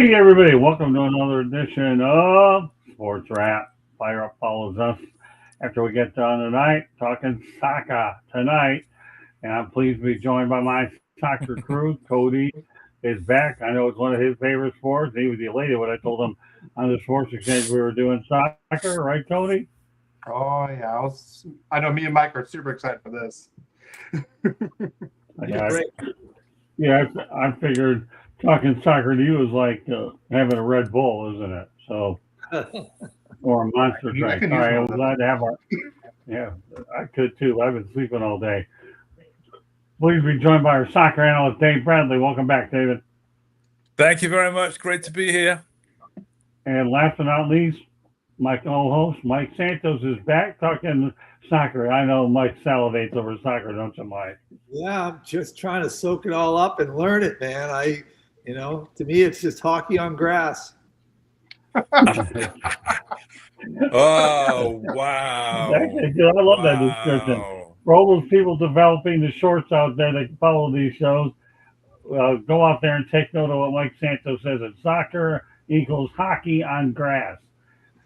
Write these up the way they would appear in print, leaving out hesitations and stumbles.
Hey, everybody, welcome to another edition of Sports Wrap. Fire Up follows us after we get done tonight talking soccer tonight. And I'm pleased to be joined by my soccer crew. Cody is back. I know it's one of his favorite sports. He was elated when I told him on the sports exchange we were doing soccer, right, Cody? Oh yeah, I know me and Mike are super excited for this. Yeah, yeah, I figured talking soccer to you is like having a Red Bull, isn't it? So, or a monster I drink. can All use right, one I'm of those. glad to have our. Yeah, I could too. I've been sleeping all day. Please be joined by our soccer analyst, Dave Bradley. Welcome back, David. Thank you very much. Great to be here. And last but not least, my co-host, Mike Santos, is back talking soccer. I know Mike salivates over soccer, don't you, Mike? Yeah, I'm just trying to soak it all up and learn it, man. To me, it's just hockey on grass. Oh, wow. I love that description. Wow. For all those people developing the shorts out there that follow these shows, go out there and take note of what Mike Santos says. That soccer equals hockey on grass.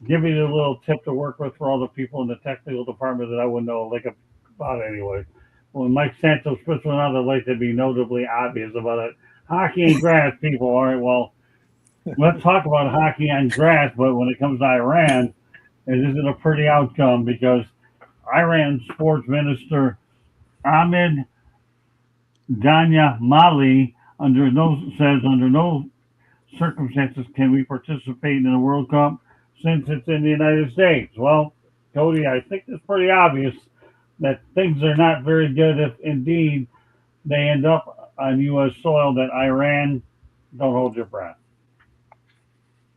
Give you a little tip to work with for all the people in the technical department that I wouldn't know like about anyway. When Mike Santos puts one out, I'd like to be notably obvious about it. Hockey and grass, people. All right, well, let's talk about hockey on grass, but when it comes to Iran, it isn't a pretty outcome because Iran sports minister Ahmed Ganya Mali under no circumstances can we participate in the World Cup since it's in the United States. Well, Cody, I think it's pretty obvious that things are not very good if indeed they end up on U.S. soil. That Iran, don't hold your breath.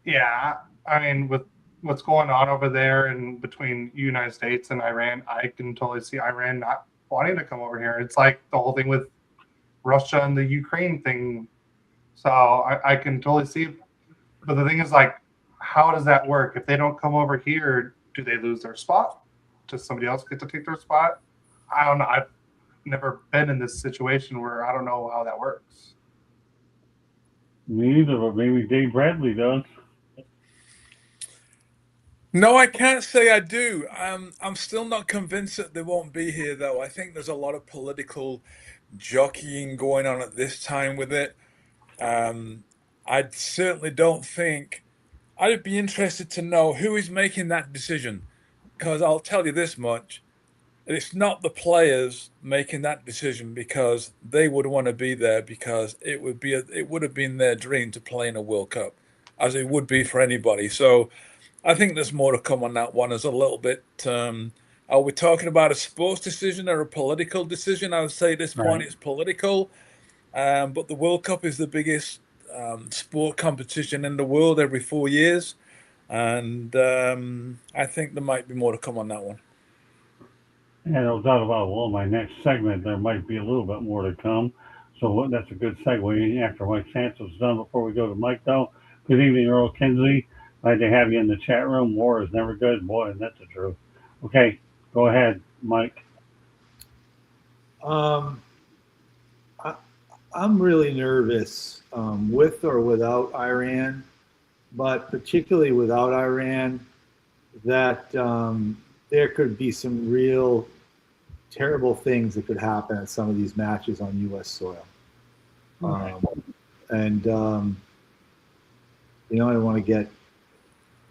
Yeah, I mean, with what's going on over there and between United States and Iran, I can totally see Iran not wanting to come over here. It's like the whole thing with Russia and the Ukraine thing. So I can totally see it. But the thing is, like, how does that work? If they don't come over here, do they lose their spot? Does somebody else get to take their spot? I don't know. I've never been in this situation where I don't know how that works. Me either, but maybe Dave Bradley does. No, I can't say I do. I'm still not convinced that they won't be here, though. I think there's a lot of political jockeying going on at this time with it. I certainly don't think. I'd be interested to know who is making that decision, because I'll tell you this much. It's not the players making that decision because they would want to be there because it would have been their dream to play in a World Cup, as it would be for anybody. So I think there's more to come on that one. As a little bit. Are we talking about a sports decision or a political decision? I would say at this point Right. it's political, but the World Cup is the biggest sport competition in the world every 4 years, and I think there might be more to come on that one. And no doubt about it. Well, my next segment, there might be a little bit more to come. So that's a good segue after Mike Santos is done. Before we go to Mike, though, good evening, Earl Kinsey. Glad to have you in the chat room. War is never good. Boy, and that's the truth. Okay, go ahead, Mike. Um, I, I'm really nervous with or without Iran, but particularly without Iran, that there could be some real terrible things that could happen at some of these matches on U.S. soil. Right. And I don't want to get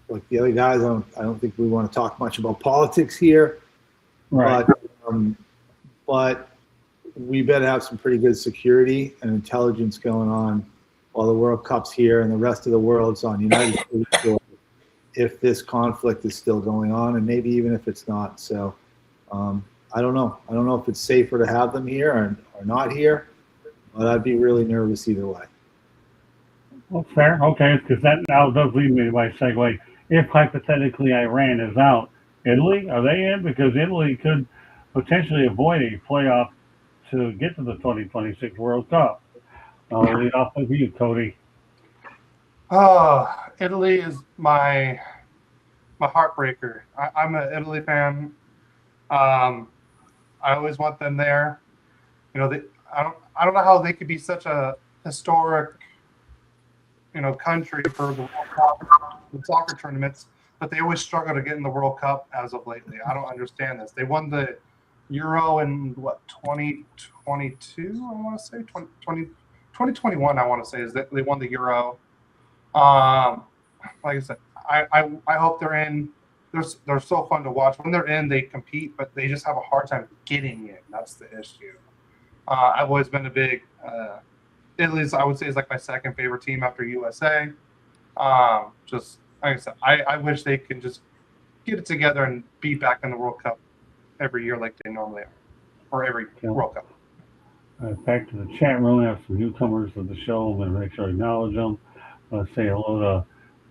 like the other guys. I don't think we want to talk much about politics here, Right. but we better have some pretty good security and intelligence going on while the World Cup's here and the rest of the world's on United States soil if this conflict is still going on, and maybe even if it's not. So I don't know. I don't know if it's safer to have them here or not here, but I'd be really nervous either way. Well, fair. Okay, because that now does lead me to my segue. If hypothetically Iran is out, Italy, are they in? Because Italy could potentially avoid a playoff to get to the 2026 World Cup. I'll lead off with you, Cody. Oh, Italy is my heartbreaker. I'm an Italy fan. I always want them there. I don't know how they could be such a historic country for the World Cup, the soccer tournaments, but they always struggle to get in the World Cup as of lately. I don't understand this. They won the Euro in 2022, I want to say 2021, I want to say is that they won the Euro. Like I said, I hope they're in. They're so fun to watch. When they're in, they compete, but they just have a hard time getting in. That's the issue. I've always been a big Italy's, I would say, is like my second favorite team after USA. Just like I said, I wish they can just get it together and be back in the World Cup every year like they normally are, or every World Cup. Back to the chat room. We have some newcomers to the show. I'm going to make sure I acknowledge them. Say hello to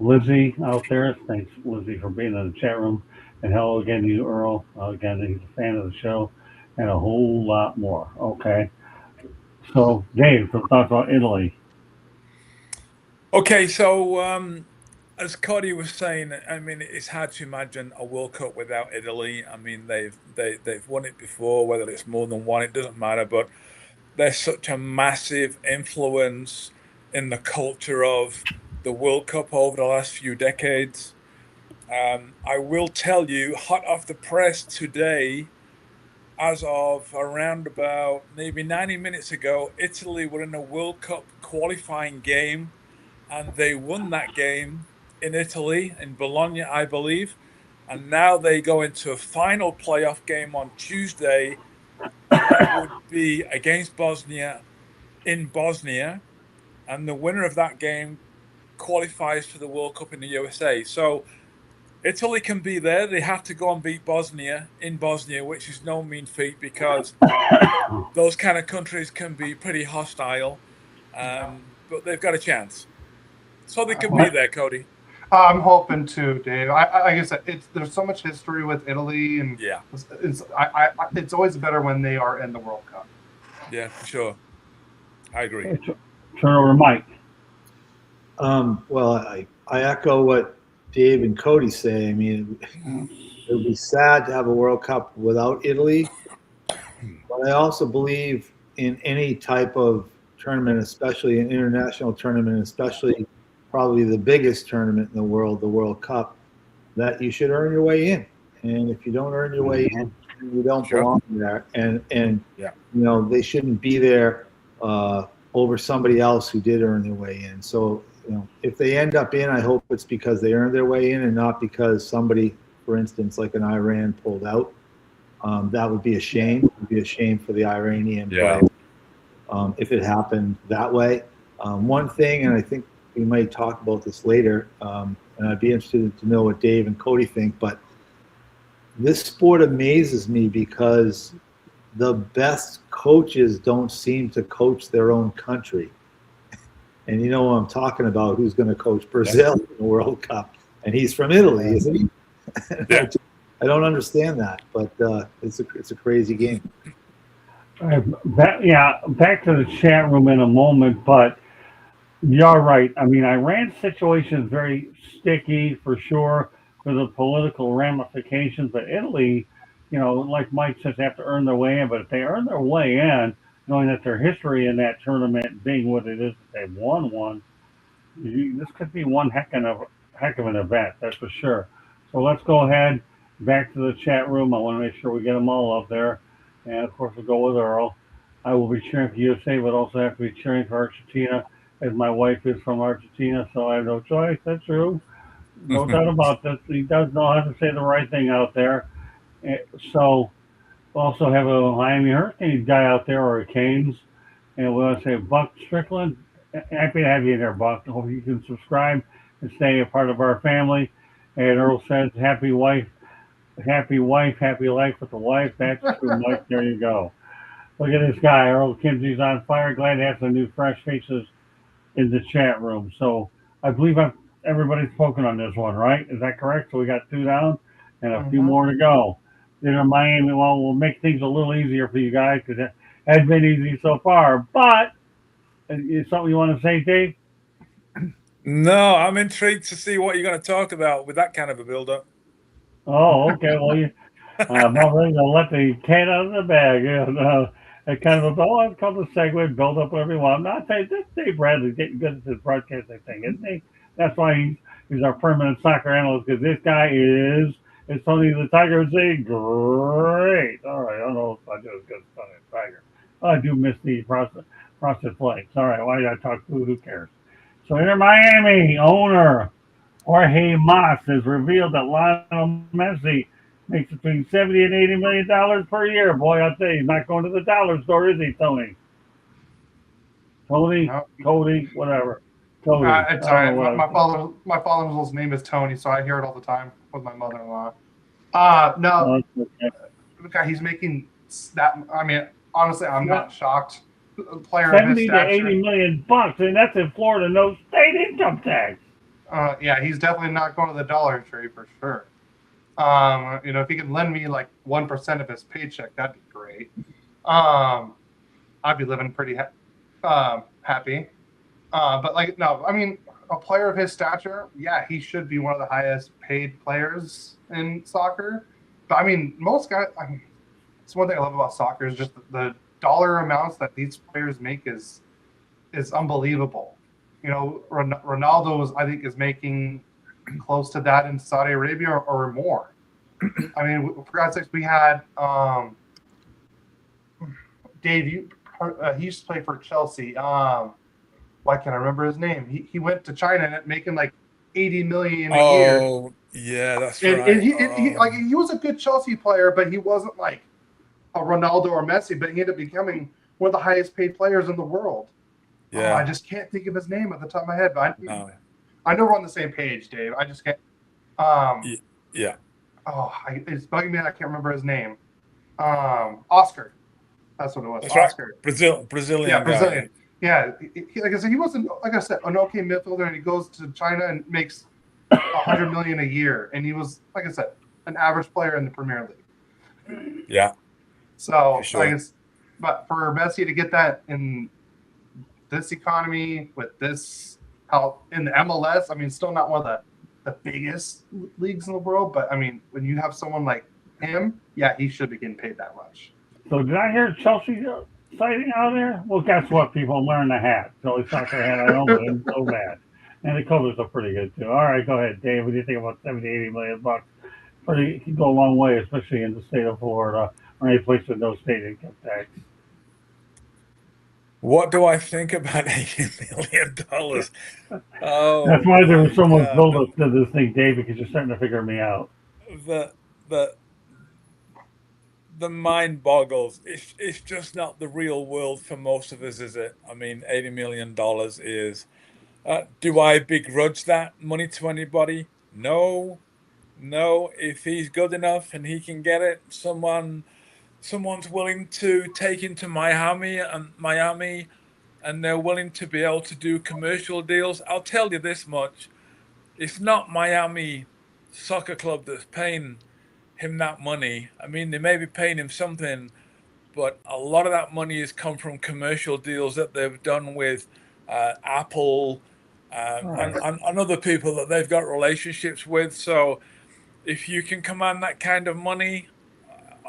Lizzie out there. Thanks, Lizzie, for being in the chat room. And hello again to you, Earl. Again, he's a fan of the show. And a whole lot more. Okay. So, Dave, some thoughts about Italy. Okay, so as Cody was saying, I mean, it's hard to imagine a World Cup without Italy. I mean, they've won it before, whether it's more than one, it doesn't matter. But they're such a massive influence in the culture of the World Cup over the last few decades. I will tell you, hot off the press today, as of around about maybe 90 minutes ago, Italy were in a World Cup qualifying game, and they won that game in Italy, in Bologna, I believe. And now they go into a final playoff game on Tuesday, and that would be against Bosnia in Bosnia. And the winner of that game qualifies for the World Cup in the USA. So Italy can be there. They have to go and beat Bosnia in Bosnia, which is no mean feat because those kind of countries can be pretty hostile. But they've got a chance. So they can be there, Cody. I'm hoping to, Dave. Like I said, there's so much history with Italy, and yeah, it's always better when they are in the World Cup. Yeah, for sure. I agree. Turn over to Mike. Well, I echo what Dave and Cody say. I mean, it would be sad to have a World Cup without Italy, but I also believe in any type of tournament, especially an international tournament, especially probably the biggest tournament in the world, the World Cup, that you should earn your way in. And if you don't earn your way in, you don't belong there. And yeah, they shouldn't be there over somebody else who did earn their way in. So, if they end up in, I hope it's because they earned their way in and not because somebody, for instance, like an Iran pulled out. That would be a shame. It would be a shame for the Iranian players if it happened that way. One thing, and I think we might talk about this later, and I'd be interested to know what Dave and Cody think, but this sport amazes me because the best coaches don't seem to coach their own country. And you know what I'm talking about, who's going to coach Brazil in the World Cup. And he's from Italy, isn't he? Yeah. I don't understand that, but it's a crazy game. Back to the chat room in a moment, but you're right. I mean, Iran's situation is very sticky for sure for the political ramifications, but Italy, like Mike says, they have to earn their way in, but if they earn their way in, knowing that their history in that tournament being what it is, they've won one, this could be one heck of an event, that's for sure. So let's go ahead back to the chat room. I want to make sure we get them all up there. And of course, we'll go with Earl. I will be cheering for USA, but also have to be cheering for Argentina, as my wife is from Argentina, so I have no choice. That's true. No doubt about this. He does know how to say the right thing out there. So we'll also have a Miami Hurricanes guy out there, or a Canes. And we want to say, Buck Strickland, happy to have you in there, Buck. I hope you can subscribe and stay a part of our family. And Earl says, happy life, happy life with the wife. That's true, Mike. There you go. Look at this guy, Earl Kinsey's on fire. Glad to have some new fresh faces in the chat room. So I believe everybody's spoken on this one, right? Is that correct? So we got 2 down and a few more to go. Miami, well, we'll make things a little easier for you guys because it has been easy so far. But is something you want to say, Dave? No, I'm intrigued to see what you're going to talk about with that kind of a build-up. Oh, okay. Well, I'm already going to let the cat out of the bag. kind of a couple of segue, build up whatever you want. I'm not saying this Dave Bradley's getting good at this broadcasting thing, isn't he? That's why he's our permanent soccer analyst, because this guy is, as Tony the Tiger would say, great. All right, I don't know if I do as good as Tony the Tiger. I do miss the frosted flakes. All right, why did I talk food? Who cares? So Inter Miami owner Jorge Mas has revealed that Lionel Messi makes between 70 and 80 million dollars per year. Boy, I'll tell you, he's not going to the dollar store, is he, Tony? Tony, No. Cody, whatever. Cody. It's I don't know all right. what My father-in-law's name is Tony, so I hear it all the time with my mother-in-law. No, okay. God, he's making that. I mean, honestly, I'm not shocked. A player of his 70 to stature, 80 million bucks, and that's in Florida, no state income tax. yeah, he's definitely not going to the Dollar Tree for sure. If he could lend me like 1% of his paycheck, that'd be great. I'd be living pretty happy. But no, I mean, a player of his stature, yeah, he should be one of the highest paid players in soccer. But I mean, most guys, it's one thing I love about soccer is just the dollar amounts that these players make is unbelievable. Ronaldo I think is making close to that in Saudi Arabia or more. I mean, for God's sakes, we had Dave. He used to play for Chelsea. Why can't I remember his name? He went to China and making like 80 million a year. Oh, yeah, that's And, right. he was a good Chelsea player, but he wasn't like a Ronaldo or Messi. But he ended up becoming one of the highest paid players in the world. Yeah. I just can't think of his name at the top of my head. But No. I know we're on the same page, Dave. I just can't. Yeah. It's bugging me. I can't remember his name. Oscar. That's what it was. That's Oscar. right. Brazilian. Yeah, guy. Brazilian. Yeah, like I said, he wasn't, like I said, an okay midfielder, and he goes to China and makes $100 million a year, and he was, like I said, an average player in the Premier League. Yeah. So, Sure. I guess, but for Messi to get that in this economy with this, how in the MLS, I mean, still not one of the biggest leagues in the world, but I mean, when you have someone like him, yeah, he should be getting paid that much. So did I hear Chelsea sighting out there? Well, guess what, people? I'm wearing the hat. Chelsea soccer hat. I know, but it's so bad. And the colors are pretty good, too. All right, go ahead, Dave. What do you think about 70, 80 million bucks? It can go a long way, especially in the state of Florida or any place with no state income tax. What do I think about $80 million? Oh, that's why there was so much God. build-up to this thing, Dave, because you're starting to figure me out. The mind boggles. It's just not the real world for most of us, is it? I mean, $80 million is. Do I begrudge that money to anybody? No. If he's good enough and he can get it, someone's willing to take him to Miami, and they're willing to be able to do commercial deals. I'll tell you this much: it's not Miami Soccer Club that's paying him that money. I mean, they may be paying him something, but a lot of that money has come from commercial deals that they've done with Apple and other people that they've got relationships with. So if you can command that kind of money,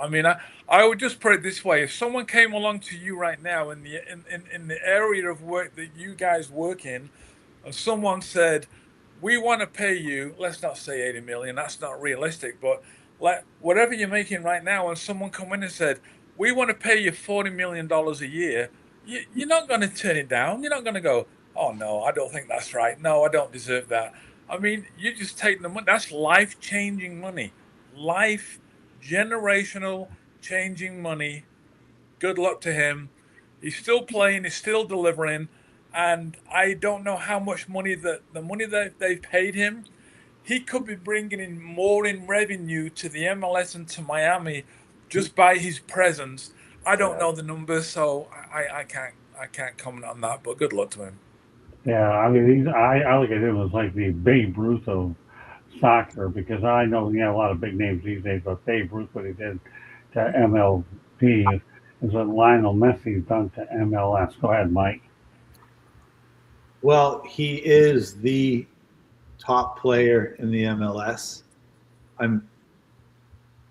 I mean, I would just put it this way: if someone came along to you right now in the area of work that you guys work in, and someone said, "We want to pay you," let's not say 80 million, that's not realistic, but whatever you're making right now, and someone come in and said, "We want to pay you $40 million a year," you're not going to turn it down. You're not going to go, "Oh no, I don't think that's right. No, I don't deserve that." I mean, you just take the money. That's life-changing money. Generational changing money. Good luck to him. He's still playing, he's still delivering, and I don't know how much money the money that they've paid him. He could be bringing in more in revenue to the MLS and to Miami just by his presence. I don't know the numbers, so I can't comment on that. But good luck to him. Yeah, I mean, I look at him as like the Babe Ruth of soccer, because I know he had a lot of big names these days, but Babe Ruth, what he did to MLB is what Lionel Messi done to MLS. Go ahead, Mike. Well, he is the top player in the MLS.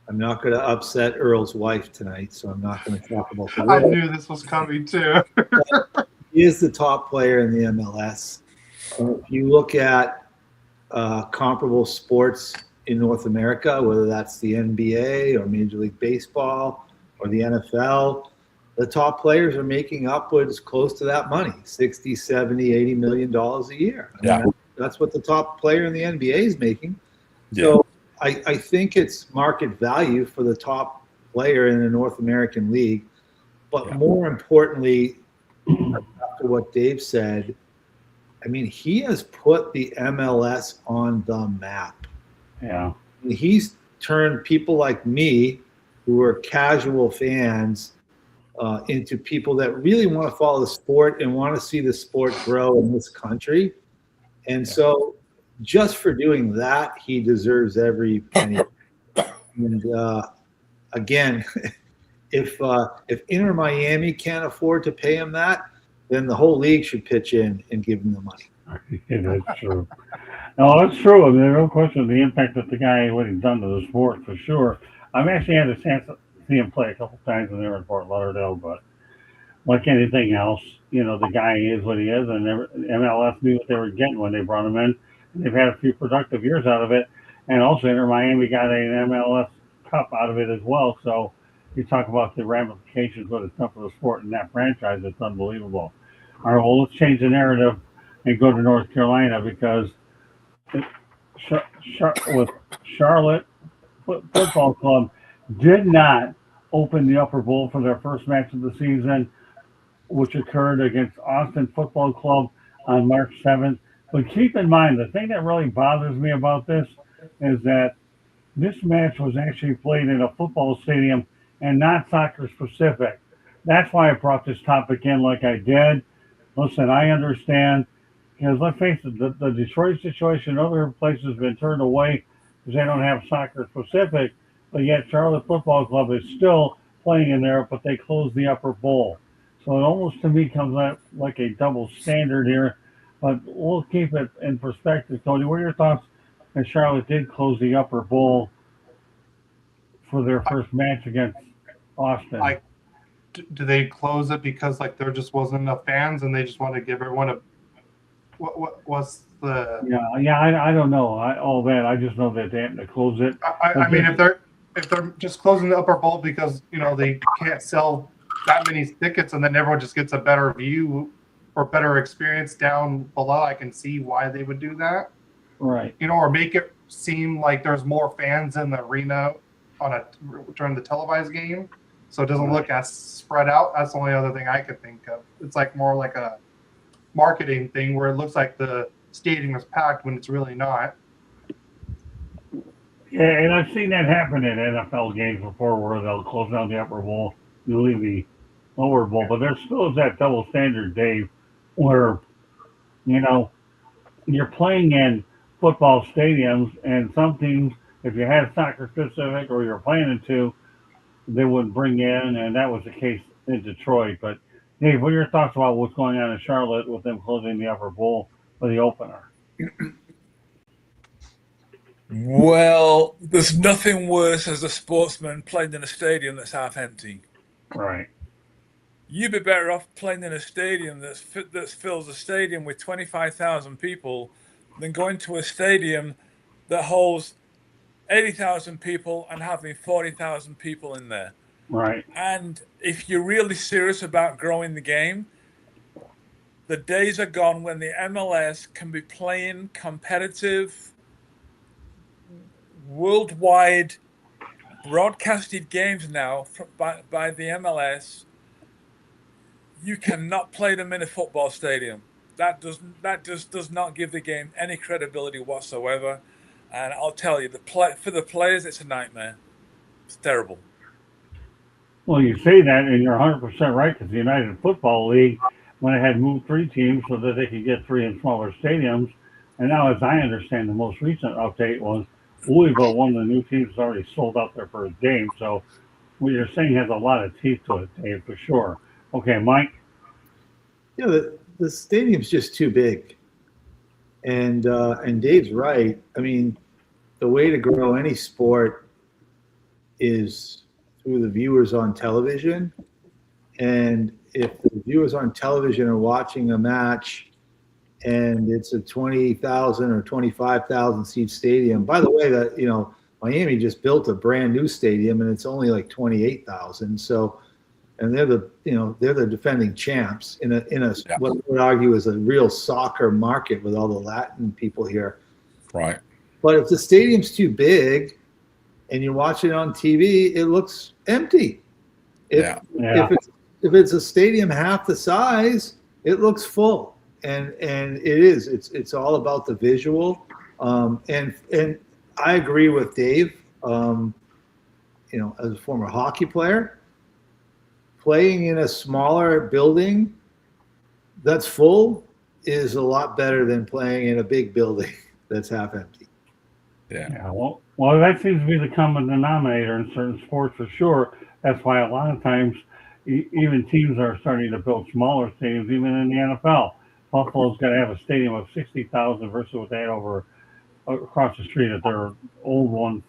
I'm not going to upset Earl's wife tonight, so I'm not going to talk about the I World. knew this was coming too. He is the top player in the MLS. And if you look at comparable sports in North America, whether that's the NBA or Major League Baseball or the NFL, the top players are making upwards close to that money, 60, 70, 80 million dollars a year. I mean, that's what the top player in the NBA is making. So I think it's market value for the top player in the North American League. But more importantly, after what Dave said, I mean, he has put the MLS on the map. Yeah. He's turned people like me, who are casual fans, into people that really want to follow the sport and want to see the sport grow in this country. And so just for doing that, he deserves every penny. And again, if Inter Miami can't afford to pay him that, then the whole league should pitch in and give him the money. That's true. No, that's true. I mean, there's no question of the impact that the guy, what he's done to the sport, for sure. I've actually had a chance to see him play a couple times when they were in Fort Lauderdale, but like anything else, the guy is what he is, and MLS knew what they were getting when they brought him in. And they've had a few productive years out of it, and also Inter Miami got an MLS Cup out of it as well. So you talk about the ramifications, what it's done for the sport and that franchise, it's unbelievable. All right, well, let's change the narrative and go to North Carolina because with Charlotte Football Club did not open the upper bowl for their first match of the season, which occurred against Austin Football Club on March 7th. But keep in mind, the thing that really bothers me about this is that this match was actually played in a football stadium and not soccer specific. That's why I brought this topic in like I did. Listen, I understand, because let's face it, the Detroit situation, other places have been turned away because they don't have soccer specific, but yet Charlotte Football Club is still playing in there, but they closed the upper bowl. So it almost to me comes out like a double standard here, but we'll keep it in perspective. Cody, what are your thoughts? And Charlotte did close the upper bowl for their first match against Austin. Do they close it because there just wasn't enough fans and they just want to give everyone a what's the I don't know all that. I just know that they had to close it. I mean, if they're just closing the upper bowl because they can't sell that many tickets and then everyone just gets a better view or better experience down below, I can see why they would do that. Right. Or make it seem like there's more fans in the arena during the televised game, so it doesn't look as spread out. That's the only other thing I could think of. It's more like a marketing thing where it looks like the stadium is packed when it's really not. Yeah, and I've seen that happen in NFL games before where they'll close down the upper bowl, you leave the lower bowl, but there still is that double standard, Dave, where you're playing in football stadiums, and some teams, if you had soccer specific or you're planning to, they would bring in, and that was the case in Detroit. But Dave, what are your thoughts about what's going on in Charlotte with them closing the upper bowl for the opener? Well, there's nothing worse as a sportsman playing in a stadium that's half empty. Right. You'd be better off playing in a stadium that fills a stadium with 25,000 people than going to a stadium that holds 80,000 people and having 40,000 people in there. Right. And if you're really serious about growing the game, the days are gone when the MLS can be playing competitive, worldwide broadcasted games now by the MLS. You cannot play them in a football stadium. That just does not give the game any credibility whatsoever. And I'll tell you, for the players, it's a nightmare. It's terrible. Well, you say that, and you're 100% right, because the United Football League, when it had moved 3 teams so that they could get 3 in smaller stadiums, and now, as I understand, the most recent update was Louisville, one of the new teams, has already sold out their first game. So what you're saying has a lot of teeth to it, Dave, for sure. Okay, Mike? The stadium's just too big. And Dave's right. I mean, the way to grow any sport is through the viewers on television. And if the viewers on television are watching a match and it's a 20,000 or 25,000 seat stadium, by the way, that, Miami just built a brand new stadium and it's only like 28,000. So, and they're the defending champs in a what I would argue is a real soccer market with all the Latin people here. Right. But if the stadium's too big and you watch it on TV, it looks empty. If it's a stadium half the size, it looks full. And it's all about the visual. And I agree with Dave. As a former hockey player, playing in a smaller building that's full is a lot better than playing in a big building that's half empty. Yeah. Well, that seems to be the common denominator in certain sports for sure. That's why a lot of times even teams are starting to build smaller stadiums, even in the NFL. Buffalo's got to have a stadium of 60,000 versus what they had over across the street at their old one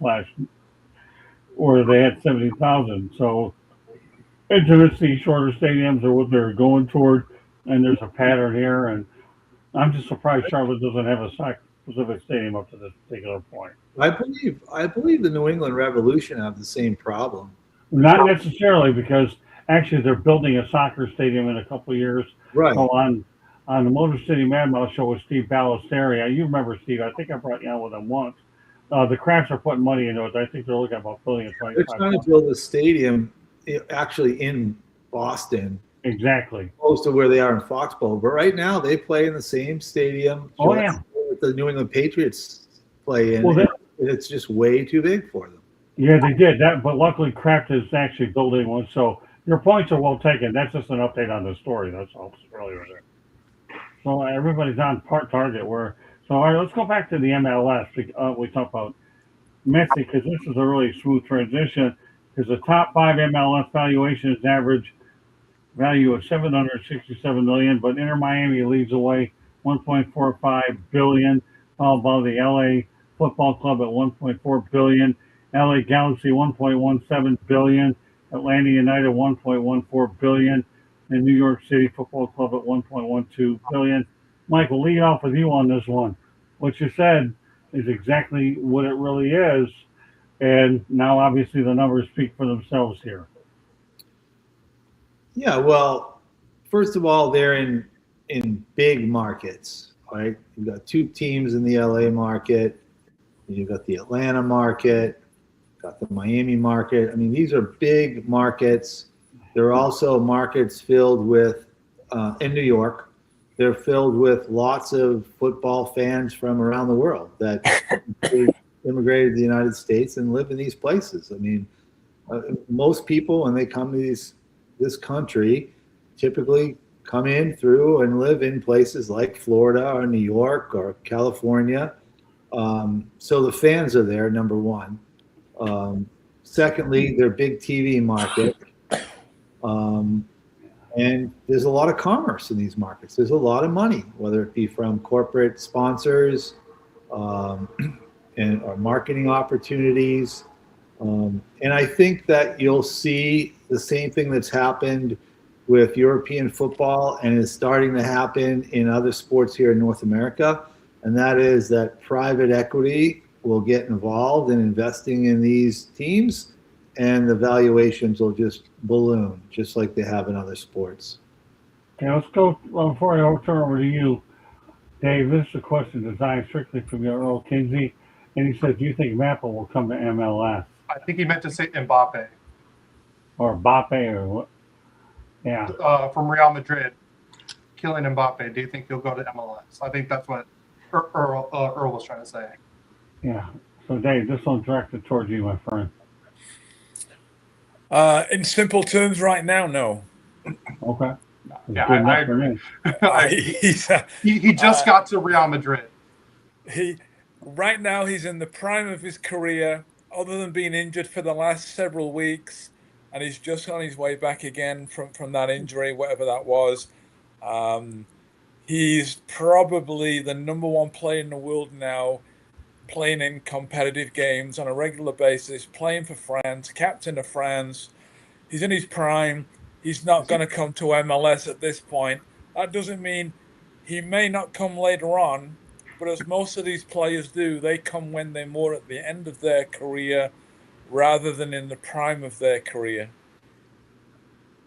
or they had 70,000. So intimacy, shorter stadiums are what they're going toward, and there's a pattern here. And I'm just surprised Charlotte doesn't have a specific stadium up to this particular point. I believe the New England Revolution have the same problem. Not necessarily, because actually they're building a soccer stadium in a couple of years. Right. So on the Motor City Mad Mouse show with Steve Ballesteri, you remember Steve? I think I brought you on with him once. The Crafts are putting money into it. I think they're looking at about building a 25. They're trying to build a stadium actually in Boston. Exactly. Close to where they are in Foxborough. But right now they play in the same stadium. Oh, yeah. The New England Patriots play in. Well, it's just way too big for them. Yeah, they did that, but luckily Kraft is actually building one. So your points are well taken. That's just an update on the story. That's all earlier there. So everybody's on target. All right, let's go back to the MLS. We talked about Messi because this is a really smooth transition. Because the top 5 MLS valuations average value of $767 million, but Inter Miami leads away $1.45 billion, followed by the LA Football Club at $1.4 billion, LA Galaxy $1.17 billion, Atlanta United $1.14 billion, and New York City Football Club at $1.12 billion. Mike, we'll lead off with you on this one. What you said is exactly what it really is, and now obviously the numbers speak for themselves here. Yeah, well, first of all, they're in big markets, right? You've got 2 teams in the LA market. You've got the Atlanta market, got the Miami market. I mean, these are big markets. There are also markets filled with, in New York, they're filled with lots of football fans from around the world that immigrated to the United States and live in these places. I mean, most people, when they come to this country, typically come in through and live in places like Florida or New York or California. So the fans are there, number one. Secondly, they're big TV market. And there's a lot of commerce in these markets. There's a lot of money, whether it be from corporate sponsors or marketing opportunities. And I think that you'll see the same thing that's happened with European football and is starting to happen in other sports here in North America. And that is that private equity will get involved in investing in these teams, and the valuations will just balloon, just like they have in other sports. Okay, let's go. Before I turn over to you, Dave, this is a question designed strictly from your Earl Kinsey. And he says, do you think Mappa will come to MLS? I think he meant to say Mbappe. Or Mbappe, or what? Yeah. From Real Madrid, killing Mbappe. Do you think he'll go to MLS? I think that's what Earl was trying to say. Yeah. So, Dave, this one's directed towards you, my friend. In simple terms, right now, no. Okay. Yeah, I agree. He just got to Real Madrid. Right now, he's in the prime of his career, other than being injured for the last several weeks, and he's just on his way back again from that injury, whatever that was. He's probably the number 1 player in the world now, playing in competitive games on a regular basis, playing for France, captain of France. He's in his prime. He's not going to come to MLS at this point. That doesn't mean he may not come later on, but as most of these players do, they come when they're more at the end of their career rather than in the prime of their career.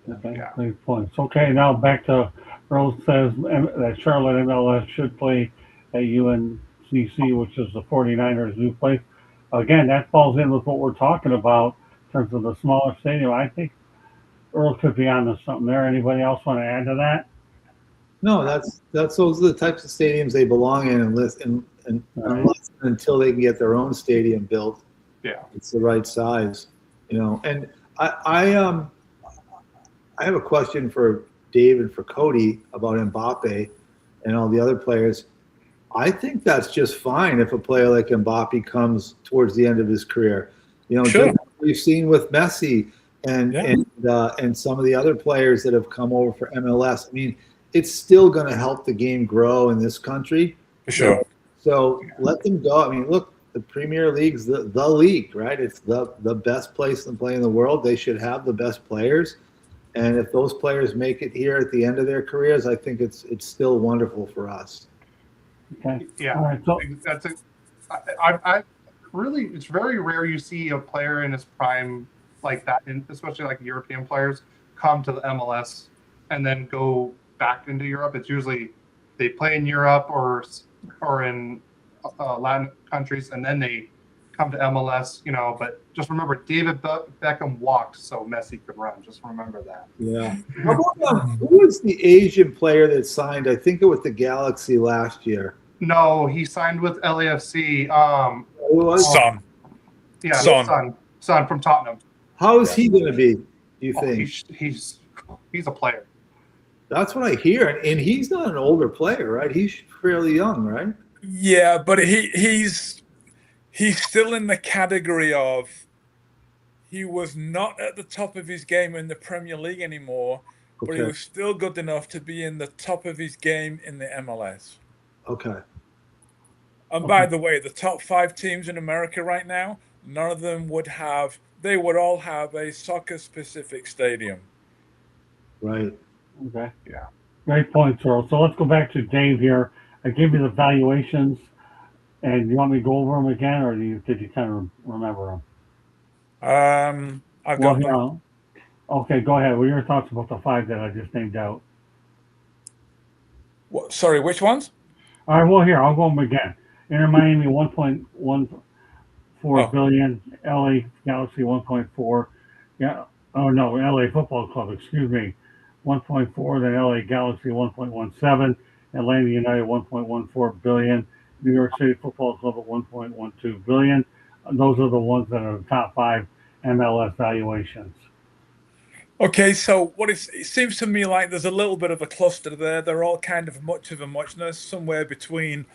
Okay, Yeah. great points. Okay, now back to Rose says that Charlotte MLS should play at UNCC, which is the 49ers' new place. Again, that falls in with what we're talking about in terms of the smaller stadium. I think Earl could be onto something there. Anybody else want to add to that? No, that's those are the types of stadiums they belong in, unless until they can get their own stadium built. Yeah. It's the right size, And I have a question for Dave and for Cody about Mbappe and all the other players. I think that's just fine if a player like Mbappe comes towards the end of his career. Sure. Just like we've seen with Messi and some of the other players that have come over for MLS. I mean, it's still going to help the game grow in this country. For sure. So let them go. I mean, look, the Premier League's the league, right? It's the best place to play in the world. They should have the best players. And if those players make it here at the end of their careers, I think it's still wonderful for us. Okay. Yeah. All right, so That's I really, it's very rare you see a player in his prime like that, and especially like European players come to the MLS and then go back into Europe. It's usually they play in Europe or in Latin countries, and then they come to MLS. But just remember, David Beckham walked so Messi could run. Just remember that. Yeah. How about, who was the Asian player that signed? I think it was the Galaxy last year. No, he signed with LAFC. Who was? Son. Yeah, Son from Tottenham. How is he going to be? Do you think? He's a player. That's what I hear, and he's not an older player, right? He's fairly young, right? Yeah, but he's still in the category of he was not at the top of his game in the Premier League anymore, but he was still good enough to be in the top of his game in the MLS. Okay. And by the way, the top 5 teams in America right now, none of them would all have a soccer-specific stadium. Right. okay. Yeah. Great points, Earl. So let's go back to Dave here. I gave you the valuations, and you want me to go over them again, or did you kind of remember them? I've got them. Okay, go ahead. What are your thoughts about the 5 that I just named out? Sorry, which ones? All right, well, here, I'll go them again. Inter Miami, 1.14 billion. LA Galaxy, 1.4. Yeah. Oh, no, LA Football Club, excuse me, 1.4. Then LA Galaxy, 1.17. Atlanta United, 1.14 billion. New York City Football Club at 1.12 billion. Those are the ones that are the top 5 MLS valuations. Okay, so it seems to me like there's a little bit of a cluster there. They're all kind of much of a muchness, somewhere between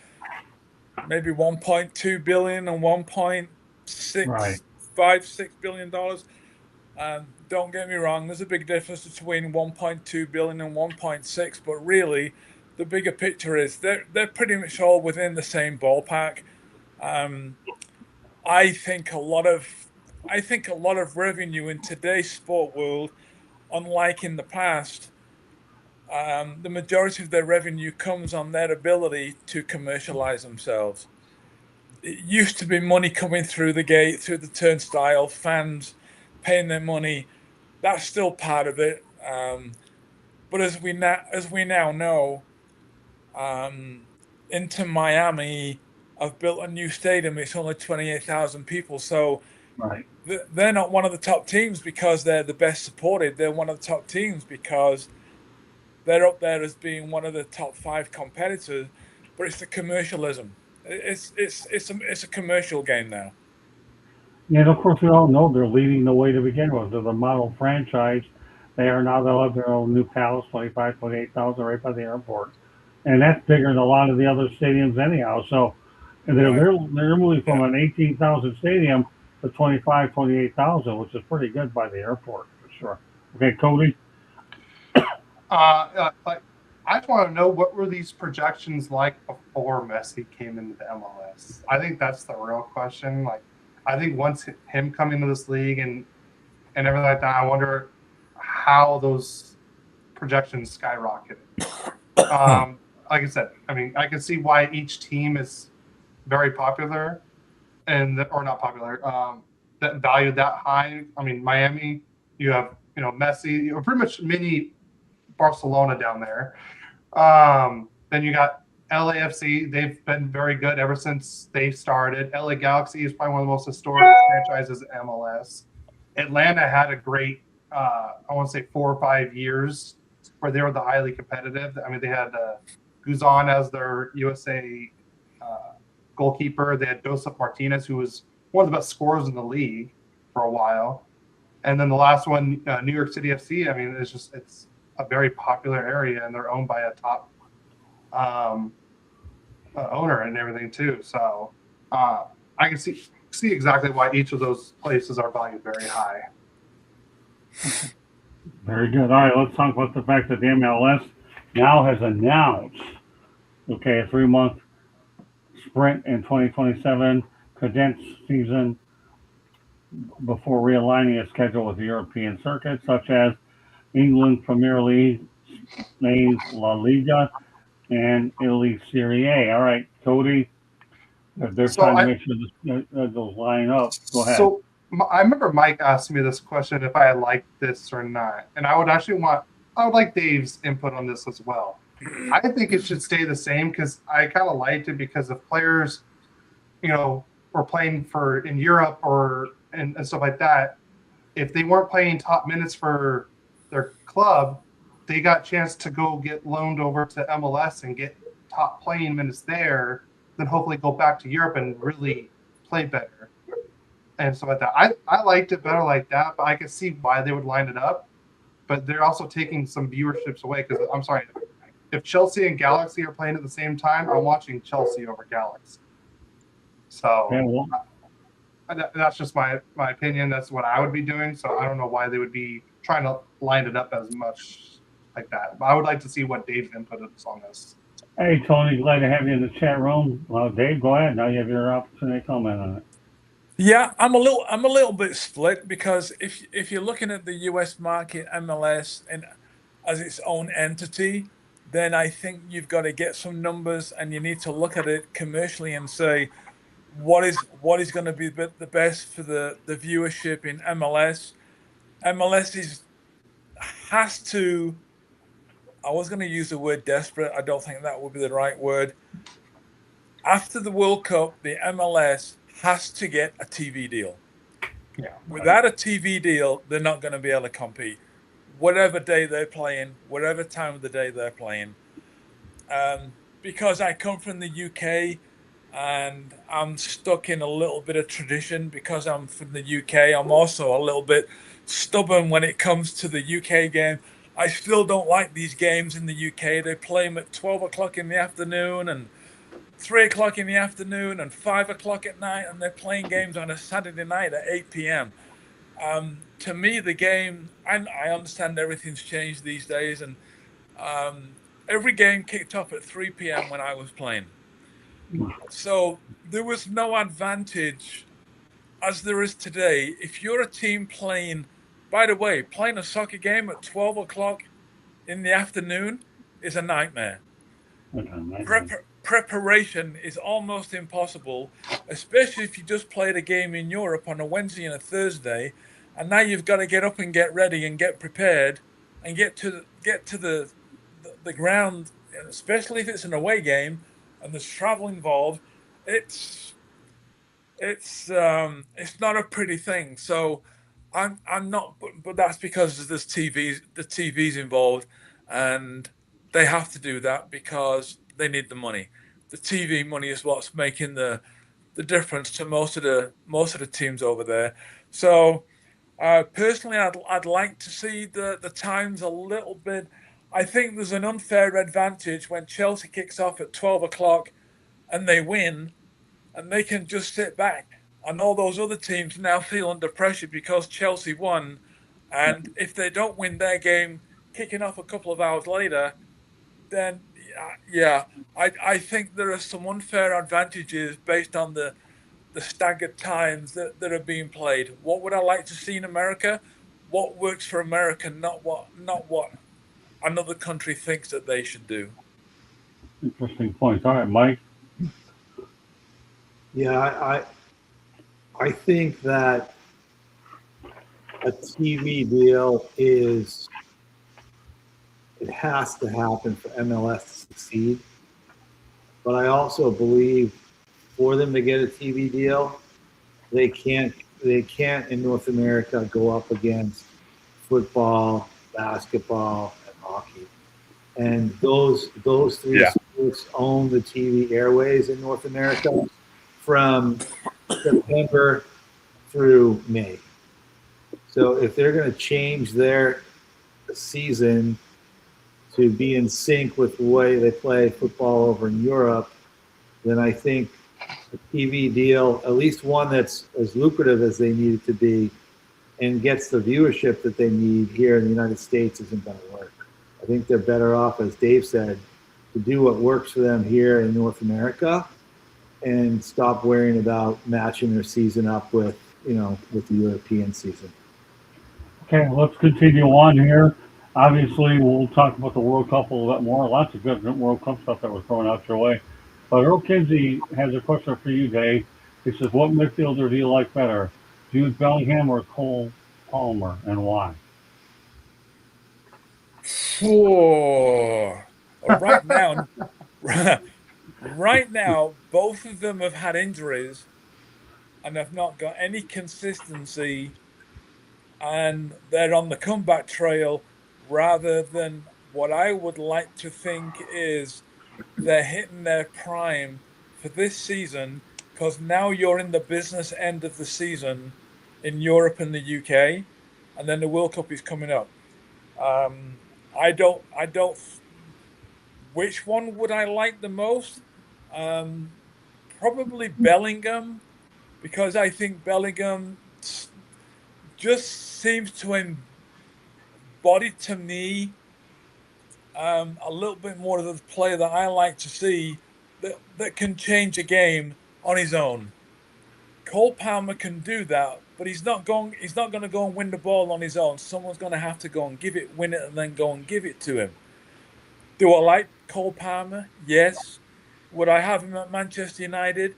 maybe 1.2 billion and 1.656 billion dollars. Don't get me wrong, there's a big difference between 1.2 billion and 1.6, but really the bigger picture is they're pretty much all within the same ballpark. I think a lot of revenue in today's sport world, unlike in the past, the majority of their revenue comes on their ability to commercialize themselves. It used to be money coming through the gate, through the turnstile, fans paying their money. That's still part of it. But as we now know, Inter Miami have built a new stadium. It's only 28,000 people. So Right. They're not one of the top teams because they're the best supported. They're one of the top teams because they're up there as being one of the top 5 competitors. But it's the commercialism. It's a commercial game now. Yeah, and of course, we all know they're leading the way to begin with. They're the model franchise. They'll have their own new palace, 28,000 right by the airport. And that's bigger than a lot of the other stadiums anyhow. So they're moving from an 18,000 stadium to 28,000, which is pretty good by the airport for sure. Okay, Cody? I I just want to know, what were these projections like before Messi came into the MLS? I think that's the real question. Like, I think once him coming to this league and everything like that, I wonder how those projections skyrocketed. Like I said, I mean, I can see why each team is very popular or not popular, that valued that high. I mean, Miami, you have, Messi, pretty much mini Barcelona down there. Then you got LAFC. They've been very good ever since they started. LA Galaxy is probably one of the most historic franchises in MLS. Atlanta had a great, I want to say 4 or 5 years where they were the highly competitive. I mean, they had Guzan as their USA goalkeeper. They had Joseph Martinez, who was one of the best scorers in the league for a while. And then the last one, New York City FC. I mean, it's a very popular area, and they're owned by a top owner and everything too. So I can see exactly why each of those places are valued very high. Very good. All right, let's talk about the fact that the MLS now has announced, a 3-month sprint in 2027 condensed season before realigning its schedule with the European circuit, such as England Premier League, Spain's La Liga, and Italy Serie A. All right, Cody, they're trying to make sure those line up. Go ahead. So I remember Mike asked me this question if I liked this or not, and I would like Dave's input on this as well. I think it should stay the same because I kind of liked it because if players, were playing in Europe and stuff like that, if they weren't playing top minutes for their club, they got a chance to go get loaned over to MLS and get top playing minutes there, then hopefully go back to Europe and really play better and stuff like that. I liked it better like that, but I can see why they would line it up. But they're also taking some viewerships away because, I'm sorry, if Chelsea and Galaxy are playing at the same time, I'm watching Chelsea over Galaxy. So that's just my opinion. That's what I would be doing. So I don't know why they would be trying to line it up as much like that. But I would like to see what Dave's input is on this. Hey, Tony, glad to have you in the chat room. Well, Dave, go ahead. Now you have your opportunity to comment on it. Yeah, I'm a little bit split because if you're looking at the US market, MLS, and as its own entity, then I think you've got to get some numbers and you need to look at it commercially and say what is going to be the best for the viewership in MLS. MLS has to. I was going to use the word desperate. I don't think that would be the right word. After the World Cup, the MLS has to get a TV deal. Yeah. Without a TV deal, they're not going to be able to compete. Whatever day they're playing, whatever time of the day they're playing. Because I come from the UK and I'm stuck in a little bit of tradition because I'm from the UK. I'm also a little bit stubborn when it comes to the UK game. I still don't like these games in the UK. They play them at 12 o'clock in the afternoon and 3 o'clock in the afternoon and 5 o'clock at night, and they're playing games on a Saturday night at 8 p.m. To me, the game, and I understand everything's changed these days, and every game kicked off at 3 p.m. when I was playing. So there was no advantage as there is today. If you're a team playing, by the way, playing a soccer game at 12 o'clock in the afternoon is a nightmare. Preparation is almost impossible, especially if you just played a game in Europe on a Wednesday and a Thursday, and now you've got to get up and get ready and get prepared and get to the ground, especially if it's an away game and there's travel involved. It's not a pretty thing. So I'm not, but that's because there's the TV's involved, and they have to do that because they need the money. The TV money is what's making the difference to most of the teams over there. So personally, I'd like to see the times a little bit. I think there's an unfair advantage when Chelsea kicks off at 12 o'clock and they win, and they can just sit back, and all those other teams now feel under pressure because Chelsea won. And if they don't win their game kicking off a couple of hours later, then yeah, I think there are some unfair advantages based on the staggered times that are being played. What would I like to see in America? What works for America, not what another country thinks that they should do. Interesting points. All right, Mike. Yeah, I think that a TV deal it has to happen for MLS to succeed. But I also believe for them to get a TV deal, they can't in North America go up against football, basketball, and hockey. And those three Yeah. sports own the TV airways in North America from September through May. So if they're going to change their season to be in sync with the way they play football over in Europe, then I think a TV deal, at least one that's as lucrative as they need it to be, and gets the viewership that they need here in the United States, isn't going to work. I think they're better off, as Dave said, to do what works for them here in North America and stop worrying about matching their season up with the European season. Okay, let's continue on here. Obviously, we'll talk about the World Cup a little bit more. Lots of good World Cup stuff that was thrown out your way. But Earl Kinsey has a question for you, Dave. He says, what midfielder do you like better, Jude Bellingham or Cole Palmer, and why? Oh, right now, right now, both of them have had injuries and have not got any consistency, and they're on the comeback trail rather than what I would like to think is they're hitting their prime for this season, because now you're in the business end of the season in Europe and the UK, and then the World Cup is coming up. I don't. Which one would I like the most? Probably Bellingham, because I think Bellingham just seems to embody to me a little bit more of the player that I like to see that can change a game on his own. Cole Palmer can do that, but he's not going to go and win the ball on his own. Someone's going to have to go and win it, and then go and give it to him. Do I like Cole Palmer? Yes. Would I have him at Manchester United?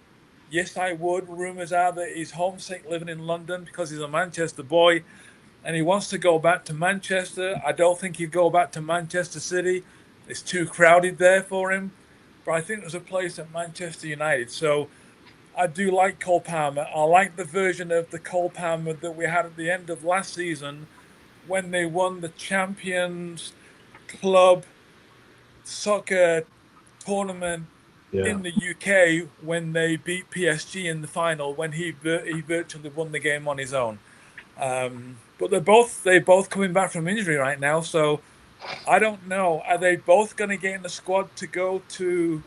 Yes, I would. Rumours are that he's homesick living in London because he's a Manchester boy and he wants to go back to Manchester. I don't think he'd go back to Manchester City. It's too crowded there for him. But I think there's a place at Manchester United. So I do like Cole Palmer. I like the version of the Cole Palmer that we had at the end of last season when they won the Champions Club soccer tournament in the UK when they beat PSG in the final, when he virtually won the game on his own. But they're both coming back from injury right now, so I don't know. Are they both going to get in the squad to go to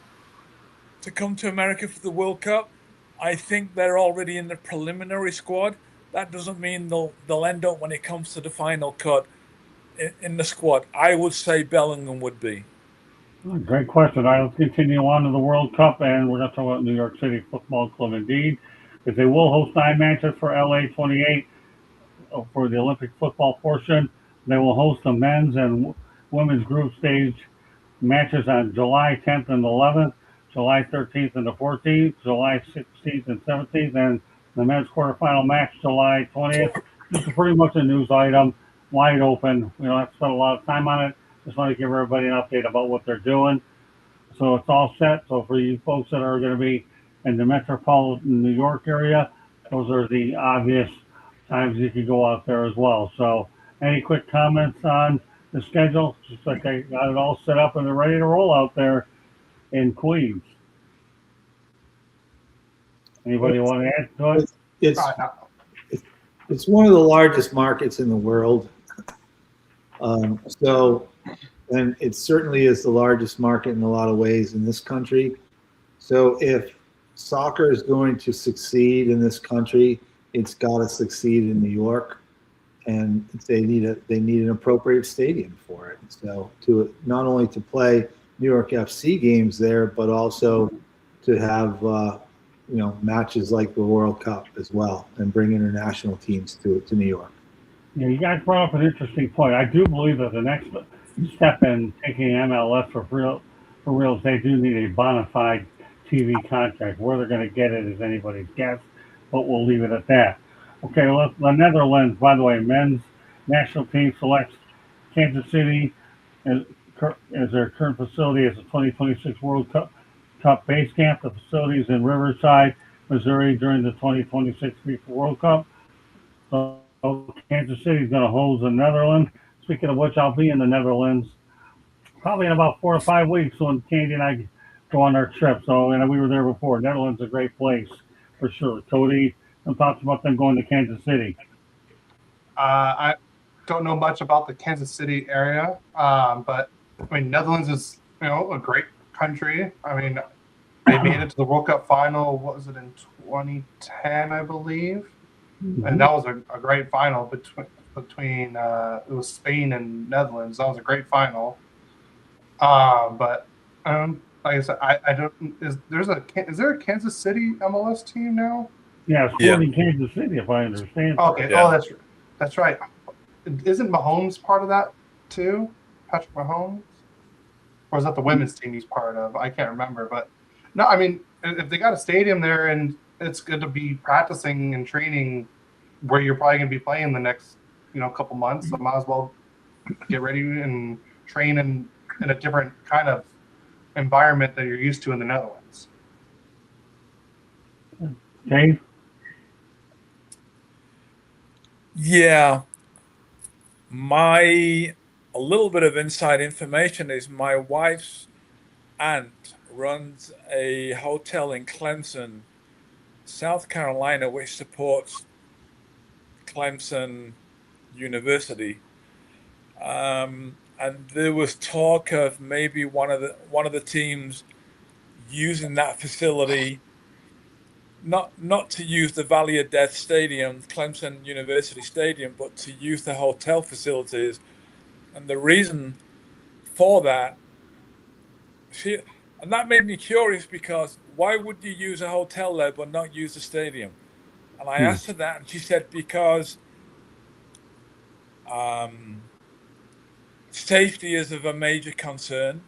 come to America for the World Cup? I think they're already in the preliminary squad. That doesn't mean they'll end up when it comes to the final cut in the squad. I would say Bellingham would be. Great question. All right, let's continue on to the World Cup, and we're going to talk about New York City Football Club indeed, because they will host 9 matches for LA 28 for the Olympic football portion. They will host the men's and women's group stage matches on July 10th and 11th, July 13th and the 14th, July 16th and 17th, and the men's quarterfinal match July 20th. This is pretty much a news item, wide open. We don't have to spend a lot of time on it. Just want to give everybody an update about what they're doing. So it's all set. So for you folks that are going to be in the metropolitan New York area, those are the obvious times you can go out there as well. So any quick comments on the schedule? Just like I got it all set up and they're ready to roll out there in Queens. Anybody want to add to it? It's one of the largest markets in the world. And it certainly is the largest market in a lot of ways in this country. So if soccer is going to succeed in this country, it's got to succeed in New York, and they need an appropriate stadium for it. So to not only to play New York FC games there, but also to have matches like the World Cup as well, and bring international teams to New York. Yeah, you guys brought up an interesting point. I do believe that the next step in taking MLS for real, they do need a bona fide TV contract. Where they're going to get it is anybody's guess, but we'll leave it at that. Okay, the Netherlands, by the way, men's national team selects Kansas City as their current facility as the 2026 World Cup base camp. The facility is in Riverside, Missouri during the 2026 FIFA World Cup. So Kansas City is going to host the Netherlands. Speaking of which, I'll be in the Netherlands probably in about 4 to 5 weeks when Candy and I go on our trip. So, and we were there before. Netherlands is a great place for sure. Cody, some thoughts about them going to Kansas City? I don't know much about the Kansas City area, but I mean, Netherlands is a great country. I mean, they made it to the World Cup final. What was it in 2010, I believe? Mm-hmm. And that was a great final between it was Spain and Netherlands. That was a great final. But like I said, I don't. Is there a Kansas City MLS team now? Yeah, Sporting Kansas City, if I understand. Okay. Yeah. Oh, that's right. Isn't Mahomes part of that too? Patrick Mahomes, or is that the women's team he's part of? I can't remember, but no. I mean, if they got a stadium there and it's good to be practicing and training where you're probably going to be playing the next couple months, so might as well get ready and train in a different kind of environment that you're used to in the Netherlands. Dave? Yeah. A little bit of inside information is my wife's aunt runs a hotel in Clemson, South Carolina, which supports Clemson University. And there was talk of maybe one of the teams using that facility, not to use the Valley of Death Stadium, Clemson University Stadium, but to use the hotel facilities. And the reason for that, and that made me curious, because why would you use a hotel there but not use the stadium? And I asked her that, and she said because safety is of a major concern,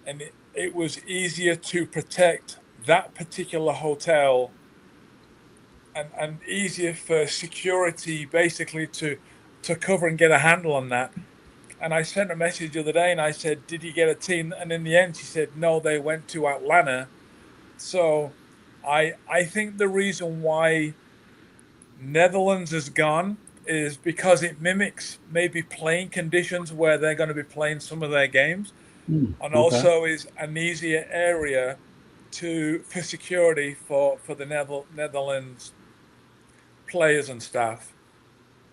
and it was easier to protect that particular hotel and easier for security basically to cover and get a handle on that. And I sent a message the other day and I said, did you get a team? And in the end, she said, no, they went to Atlanta. So I think the reason why Netherlands is gone is because it mimics maybe playing conditions where they're going to be playing some of their games, and also is an easier area for security for the Netherlands players and staff.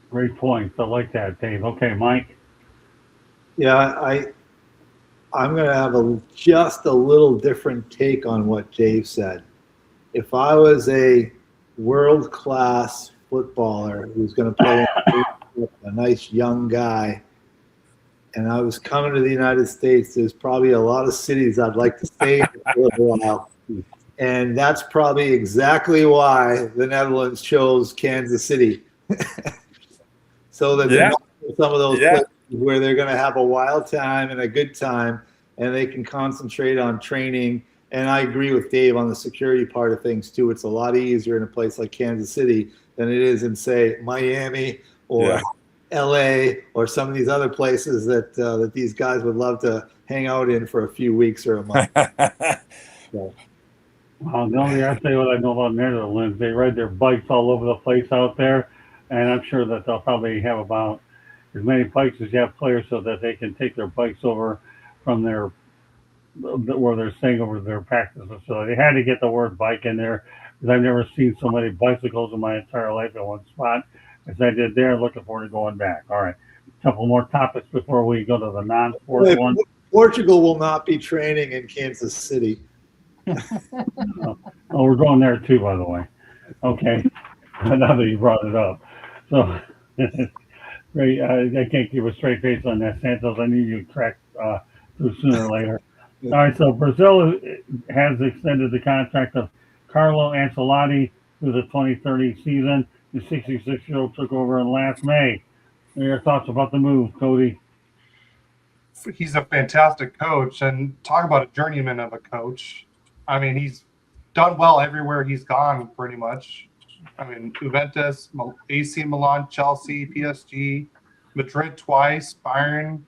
Great point. I like that, Dave. Okay, Mike. Yeah, I'm going to have just a little different take on what Dave said. If I was a world-class footballer who's going to play a nice young guy, and I was coming to the United States, there's probably a lot of cities I'd like to stay in for a little while. And that's probably exactly why the Netherlands chose Kansas City. So that they're not some of those places where they're going to have a wild time and a good time, and they can concentrate on training. And I agree with Dave on the security part of things too. It's a lot easier in a place like Kansas City than it is in, say, Miami or LA or some of these other places that these guys would love to hang out in for a few weeks or a month. So. Well, the only I say what I know about Netherlands, they ride their bikes all over the place out there, and I'm sure that they'll probably have about as many bikes as you have players, so that they can take their bikes over from where they're staying over to their practice facility. They had to get the word bike in there, because I've never seen so many bicycles in my entire life in one spot as I did there. Looking forward to going back. All right, a couple more topics before we go to the non-sport one. Portugal will not be training in Kansas City. Oh, we're going there too, by the way. Okay, now that you brought it up. So, great. I can't keep a straight face on that, Santos. I knew you'd crack through sooner or later. All right, so Brazil has extended the contract of Carlo Ancelotti through the 2030 season. The 66-year-old took over in last May. What are your thoughts about the move, Cody? He's a fantastic coach, and talk about a journeyman of a coach. I mean, he's done well everywhere he's gone, pretty much. I mean, Juventus, AC Milan, Chelsea, PSG, Madrid twice, Bayern,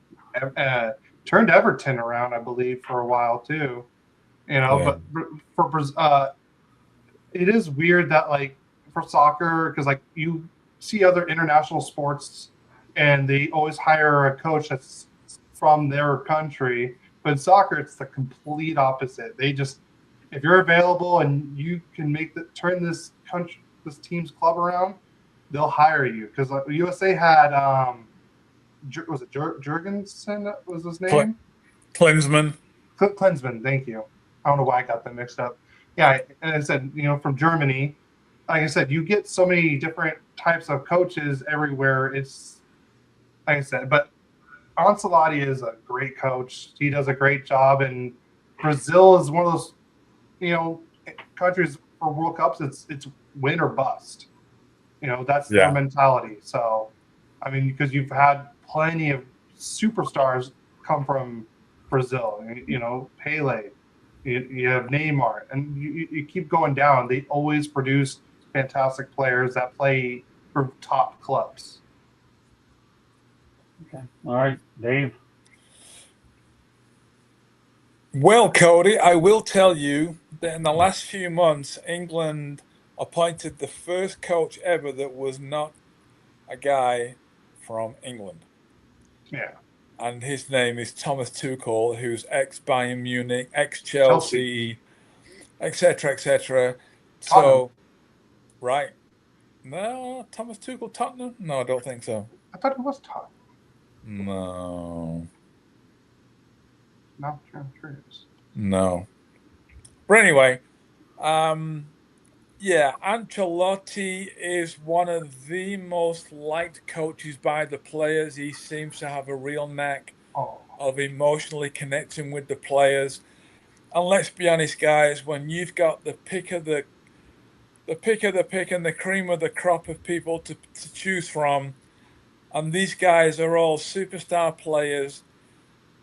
uh, turned Everton around, I believe, for a while too. You know, Yeah. but for it is weird that like for soccer, because like you see other international sports, and they always hire a coach that's from their country, but in soccer it's the complete opposite. They just, if you're available and you can turn this country, this team's club around, they'll hire you. Because like, USA had was it Jurgensen was his name? Klinsmann. Klinsmann, thank you. I don't know why I got them mixed up. Yeah, and I said, you know, from Germany. Like I said, you get so many different types of coaches everywhere. It's like I said, but Ancelotti is a great coach. He does a great job, and Brazil is one of those, you know, countries for World Cups. It's win or bust. You know, that's their Yeah. mentality. So, I mean, because you've had plenty of superstars come from Brazil. You know, Pele. You have Neymar, and you keep going down. They always produce fantastic players that play for top clubs. Okay. All right, Dave. Well, Cody, I will tell you that in the last few months, England appointed the first coach ever that was not a guy from England. Yeah. And his name is Thomas Tuchel, who's ex-Bayern Munich, Chelsea. ex-Chelsea, etc., etc. Tottenham. So, right. No, Thomas Tuchel, Tottenham? No, I don't think so. I thought it was Tottenham. No. No, I'm curious. No. But anyway, yeah, Ancelotti is one of the most liked coaches by the players. He seems to have a real knack of emotionally connecting with the players. And let's be honest, guys, when you've got the pick of the pick and the cream of the crop of people to choose from, and these guys are all superstar players.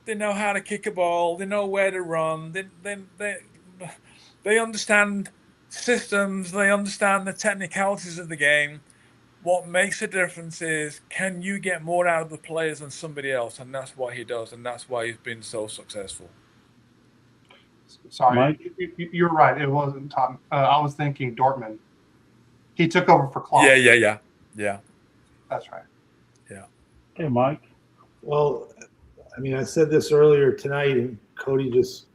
They know how to kick a ball. They know where to run. They understand systems. They understand the technicalities of the game. What makes a difference is, can you get more out of the players than somebody else? And that's what he does, and that's why he's been so successful. Sorry, Mike? you're right. It wasn't Tottenham. I was thinking Dortmund. He took over for Klopp. Yeah. That's right. Yeah. Okay, Mike. Well, I mean, I said this earlier tonight, and Cody just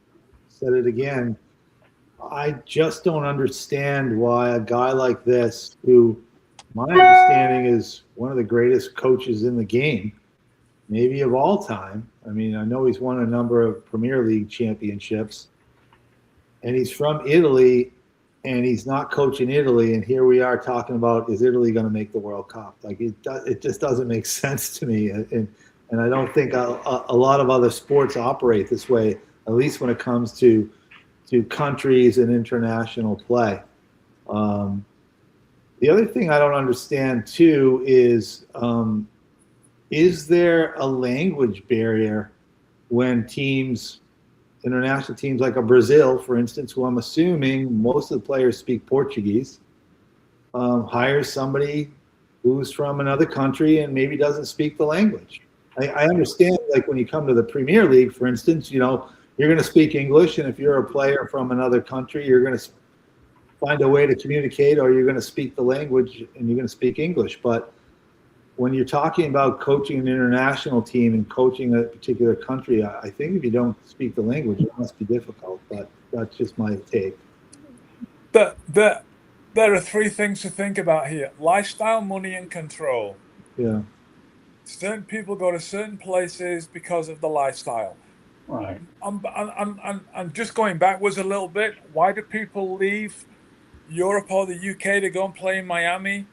said it again. I just don't understand why a guy like this, who my understanding is one of the greatest coaches in the game, maybe of all time. I mean, I know he's won a number of Premier League championships, and he's from Italy, and he's not coaching Italy. And here we are talking about, is Italy going to make the World Cup? Like, it just doesn't make sense to me. And I don't think a lot of other sports operate this way, at least when it comes to countries and international play. The other thing I don't understand too is there a language barrier when international teams like a Brazil, for instance, who I'm assuming most of the players speak Portuguese, hires somebody who's from another country and maybe doesn't speak the language? I understand, like when you come to the Premier League, for instance, you know, you're going to speak English, and if you're a player from another country, you're going to find a way to communicate, or you're going to speak the language and you're going to speak English. But when you're talking about coaching an international team and coaching a particular country, I think if you don't speak the language, it must be difficult. But that's just my take. There are three things to think about here: lifestyle, money, and control. Yeah. Certain people go to certain places because of the lifestyle. Right. I'm just going backwards a little bit. Why do people leave Europe or the UK to go and play in Miami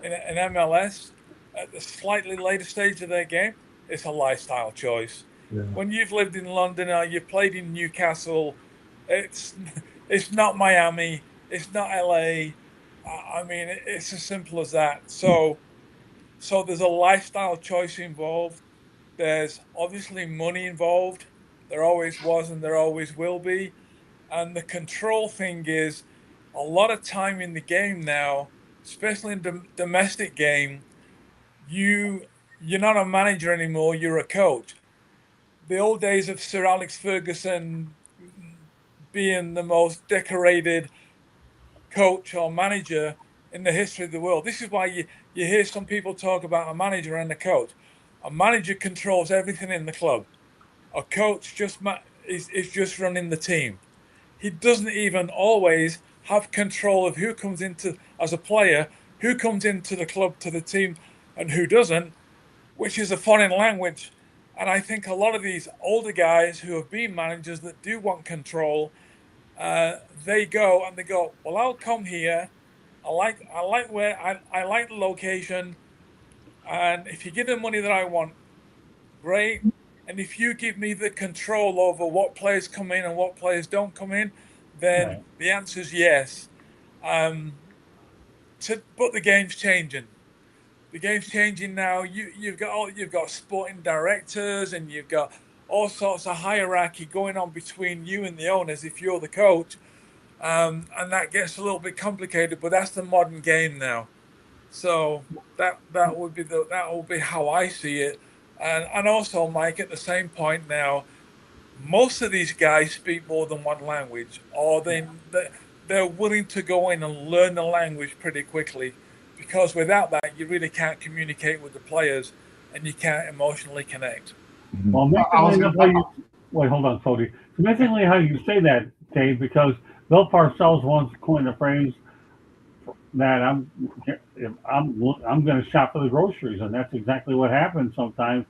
in MLS at the slightly later stage of their game? It's a lifestyle choice. Yeah. When you've lived in London or you've played in Newcastle, it's not Miami, it's not LA. I mean, it's as simple as that. So there's a lifestyle choice involved. There's obviously money involved. There always was and there always will be. And the control thing is a lot of time in the game now, especially in the domestic game, you're not a manager anymore, you're a coach. The old days of Sir Alex Ferguson being the most decorated coach or manager in the history of the world. This is why you hear some people talk about a manager and a coach. A manager controls everything in the club. A coach is just running the team. He doesn't even always have control of who comes into as a player, who comes into the club to the team, and who doesn't, which is a foreign language. And I think a lot of these older guys who have been managers that do want control, they go and they go, well, I'll come here. I like the location, and if you give the money that I want, great. And if you give me the control over what players come in and what players don't come in, then Right. the answer is yes. But the game's changing. The game's changing now. You've got sporting directors and you've got all sorts of hierarchy going on between you and the owners if you're the coach, and that gets a little bit complicated. But that's the modern game now. So that will be how I see it. And also, Mike, at the same point now, most of these guys speak more than one language, or they're willing to go in and learn the language pretty quickly, because without that, you really can't communicate with the players, and you can't emotionally connect. Well, I was amazingly enough, gonna, wait, hold on, Cody. It's amazingly how you say that, Dave, because Bill Parcells once coined a phrase that I'm going to shop for the groceries, and that's exactly what happens sometimes.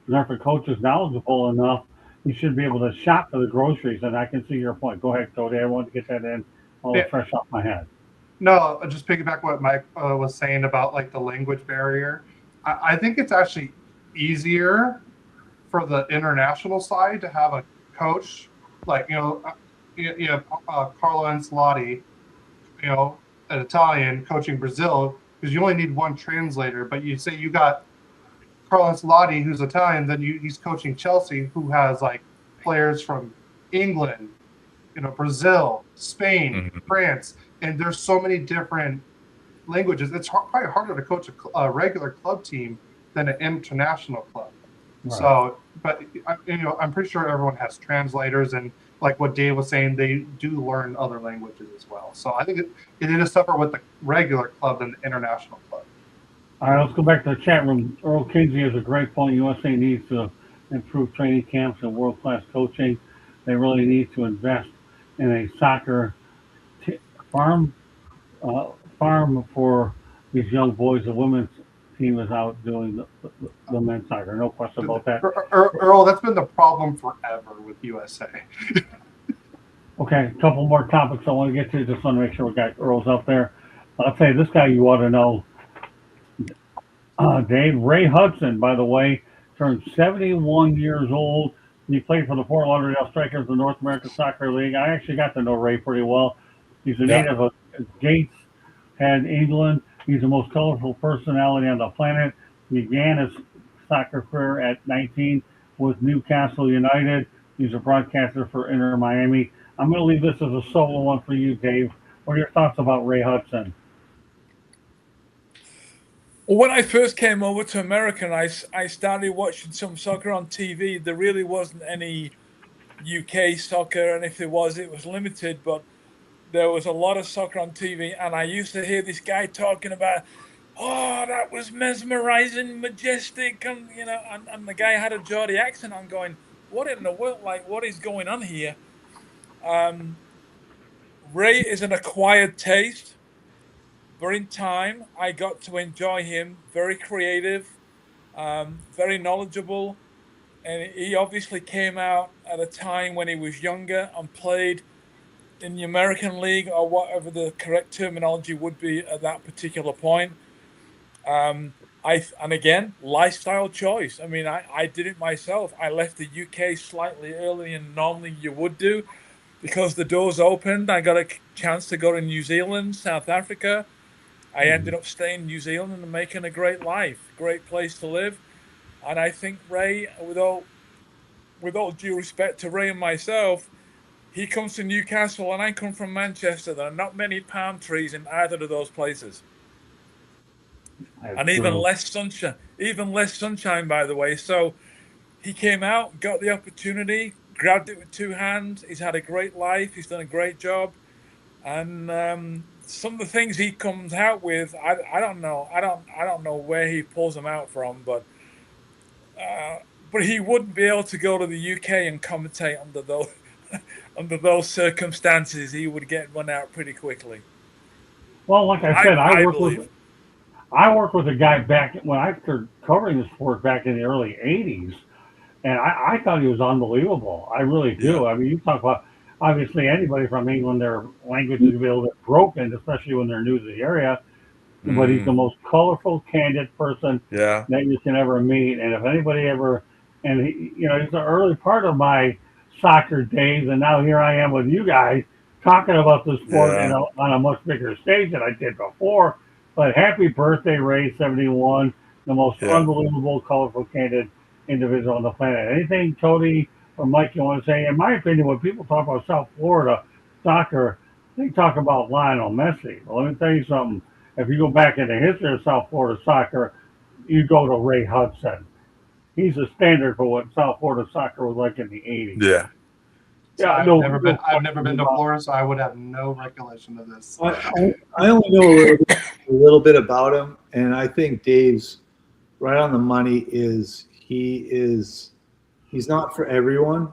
If a coach is knowledgeable enough, he should be able to shop for the groceries, and I can see your point. Go ahead, Cody. I wanted to get that in all yeah, fresh off my head. no, just piggyback what Mike was saying about like the language barrier. I think it's actually easier for the international side to have a coach like you have Carlo Ancelotti, an Italian coaching Brazil because you only need one translator. But you say you got Carlo Ancelotti who's Italian, then he's coaching Chelsea who has like players from England, Brazil, Spain, Mhm. France, and there's so many different languages. It's probably harder to coach a regular club team than an international club. Right. So, but I'm pretty sure everyone has translators, and like what Dave was saying, they do learn other languages as well. So I think it is tougher with the regular club than the international club. All right, let's go back to the chat room. Earl Kinsey has a great point. USA needs to improve training camps and world class coaching. They really need to invest in a soccer t- farm uh, farm for these young boys. The women's team is out doing the men's soccer. No question about that. Earl, that's been the problem forever with USA. Okay, a couple more topics I want to get to. Just want to make sure we got Earl's up there. I'll tell you, this guy you ought to know. Dave, Ray Hudson, by the way, turned 71 years old. He played for the Fort Lauderdale Strikers of the North American Soccer League. I actually got to know Ray pretty well. He's a Yeah. native of Gateshead, England. He's the most colorful personality on the planet. He began his soccer career at 19 with Newcastle United. He's a broadcaster for Inter Miami. I'm going to leave this as a solo one for you, Dave. What are your thoughts about Ray Hudson? Well, when I first came over to America, and I started watching some soccer on TV. There really wasn't any UK soccer, and if there was, it was limited. But there was a lot of soccer on TV, and I used to hear this guy talking about, oh, that was mesmerizing, majestic, and and the guy had a Geordie accent. I'm going, what in the world? Like, what is going on here? Um, Ray is an acquired taste, but in time, I got to enjoy him. Very creative, very knowledgeable, and he obviously came out at a time when he was younger and played in the American League, or whatever the correct terminology would be at that particular point. And again, lifestyle choice. I mean, I did it myself. I left the UK slightly earlier than normally you would do because the doors opened. I got a chance to go to New Zealand, South Africa. I ended up staying in New Zealand and making a great life, great place to live. And I think Ray, with all due respect to Ray and myself, he comes to Newcastle and I come from Manchester. There are not many palm trees in either of those places. That's And true. even less sunshine, by the way. So he came out, got the opportunity, grabbed it with two hands. He's had a great life. He's done a great job. And some of the things he comes out with, I don't know. I don't know where he pulls them out from, but he wouldn't be able to go to the UK and commentate under those under those circumstances. He would get run out pretty quickly. Well, like I said, I believe. I worked with a guy back when I started covering the sport back in the early '80s, and I thought he was unbelievable. I really Yeah. do. I mean, you talk about obviously anybody from England, their language is a little bit broken, especially when they're new to the area. But he's the Mm, most colorful, candid person yeah. that you can ever meet. And if anybody ever, and he, he's the early part of my soccer days, and now here I am with you guys talking about the sport, Yeah. on a much bigger stage than I did before. But happy birthday, Ray 71, the most Yeah. unbelievable, colorful, candid individual on the planet. Anything, Cody or Mike, you want to say? In my opinion, when people talk about South Florida soccer, they talk about Lionel Messi. Well, let me tell you something. If you go back in the history of South Florida soccer, you go to Ray Hudson. He's a standard for what South Florida soccer was like in the '80s. Yeah. So Yeah, no, no I've never question been to about. Florida, so I would have no recollection of this. I only know a little bit about him, and I think Dave's right on the money. He's not for everyone.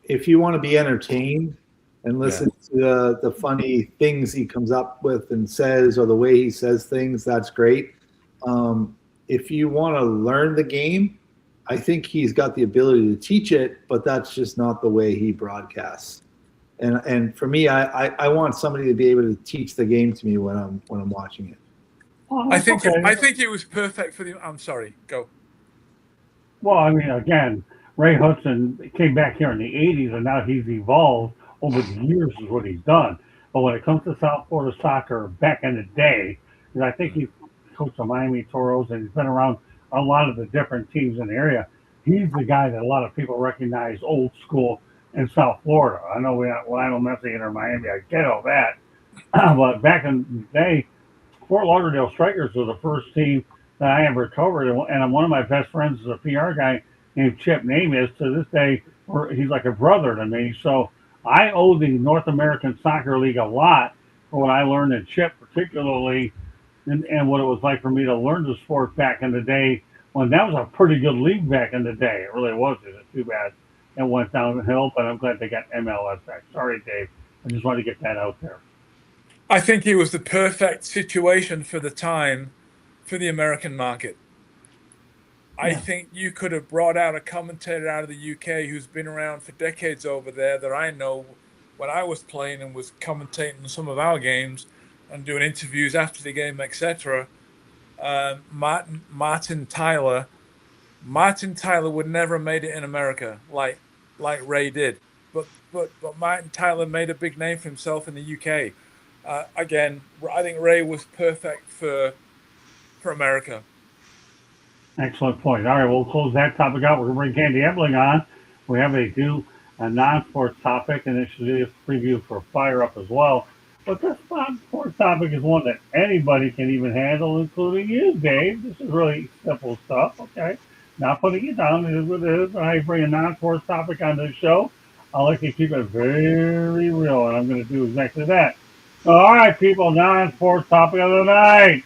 If you want to be entertained and listen to the funny things he comes up with and says, or the way he says things, that's great. If you want to learn the game, I think he's got the ability to teach it, but that's just not the way he broadcasts. And for me, I want somebody to be able to teach the game to me when I'm watching it. Well, that's I okay. think it was perfect for the. I'm sorry. Go. Well, I mean, again, Ray Hudson came back here in the '80s, and now he's evolved over the years, is what he's done. But when it comes to South Florida soccer back in the day, because I think he coached the Miami Toros and he's been around a lot of the different teams in the area, he's the guy that a lot of people recognize old school in South Florida. I know we have Lionel Messi in Miami, I get all that. But back in the day, Fort Lauderdale Strikers was the first team that I ever covered, and one of my best friends is a PR guy named Chip Namus. To this day, he's like a brother to me. So I owe the North American Soccer League a lot for what I learned at Chip, particularly, and what it was like for me to learn the sport back in the day when that was a pretty good league back in the day. It really was. It's too bad it went downhill, but I'm glad they got MLS back. Sorry, Dave. I just wanted to get that out there. I think it was the perfect situation for the time for the American market. I Yeah. think you could have brought out a commentator out of the UK who's been around for decades over there that I know when I was playing and was commentating some of our games and doing interviews after the game, etc. Martin Tyler. Martin Tyler would never have made it in America like Ray did, but Martin Tyler made a big name for himself in the UK. Again, I think Ray was perfect for America. Excellent point. All right, we'll close that topic out. We're going to bring Candy Ebling on. We have a non-sports topic, and this should be a preview for Fire Up as well. But this non-sports topic is one that anybody can even handle, including you, Dave. This is really simple stuff, okay? Not putting it down. It is what it is. When I bring a non-sports topic on this show, I like to keep it very real, and I'm going to do exactly that. So, all right, people, non-sports topic of the night.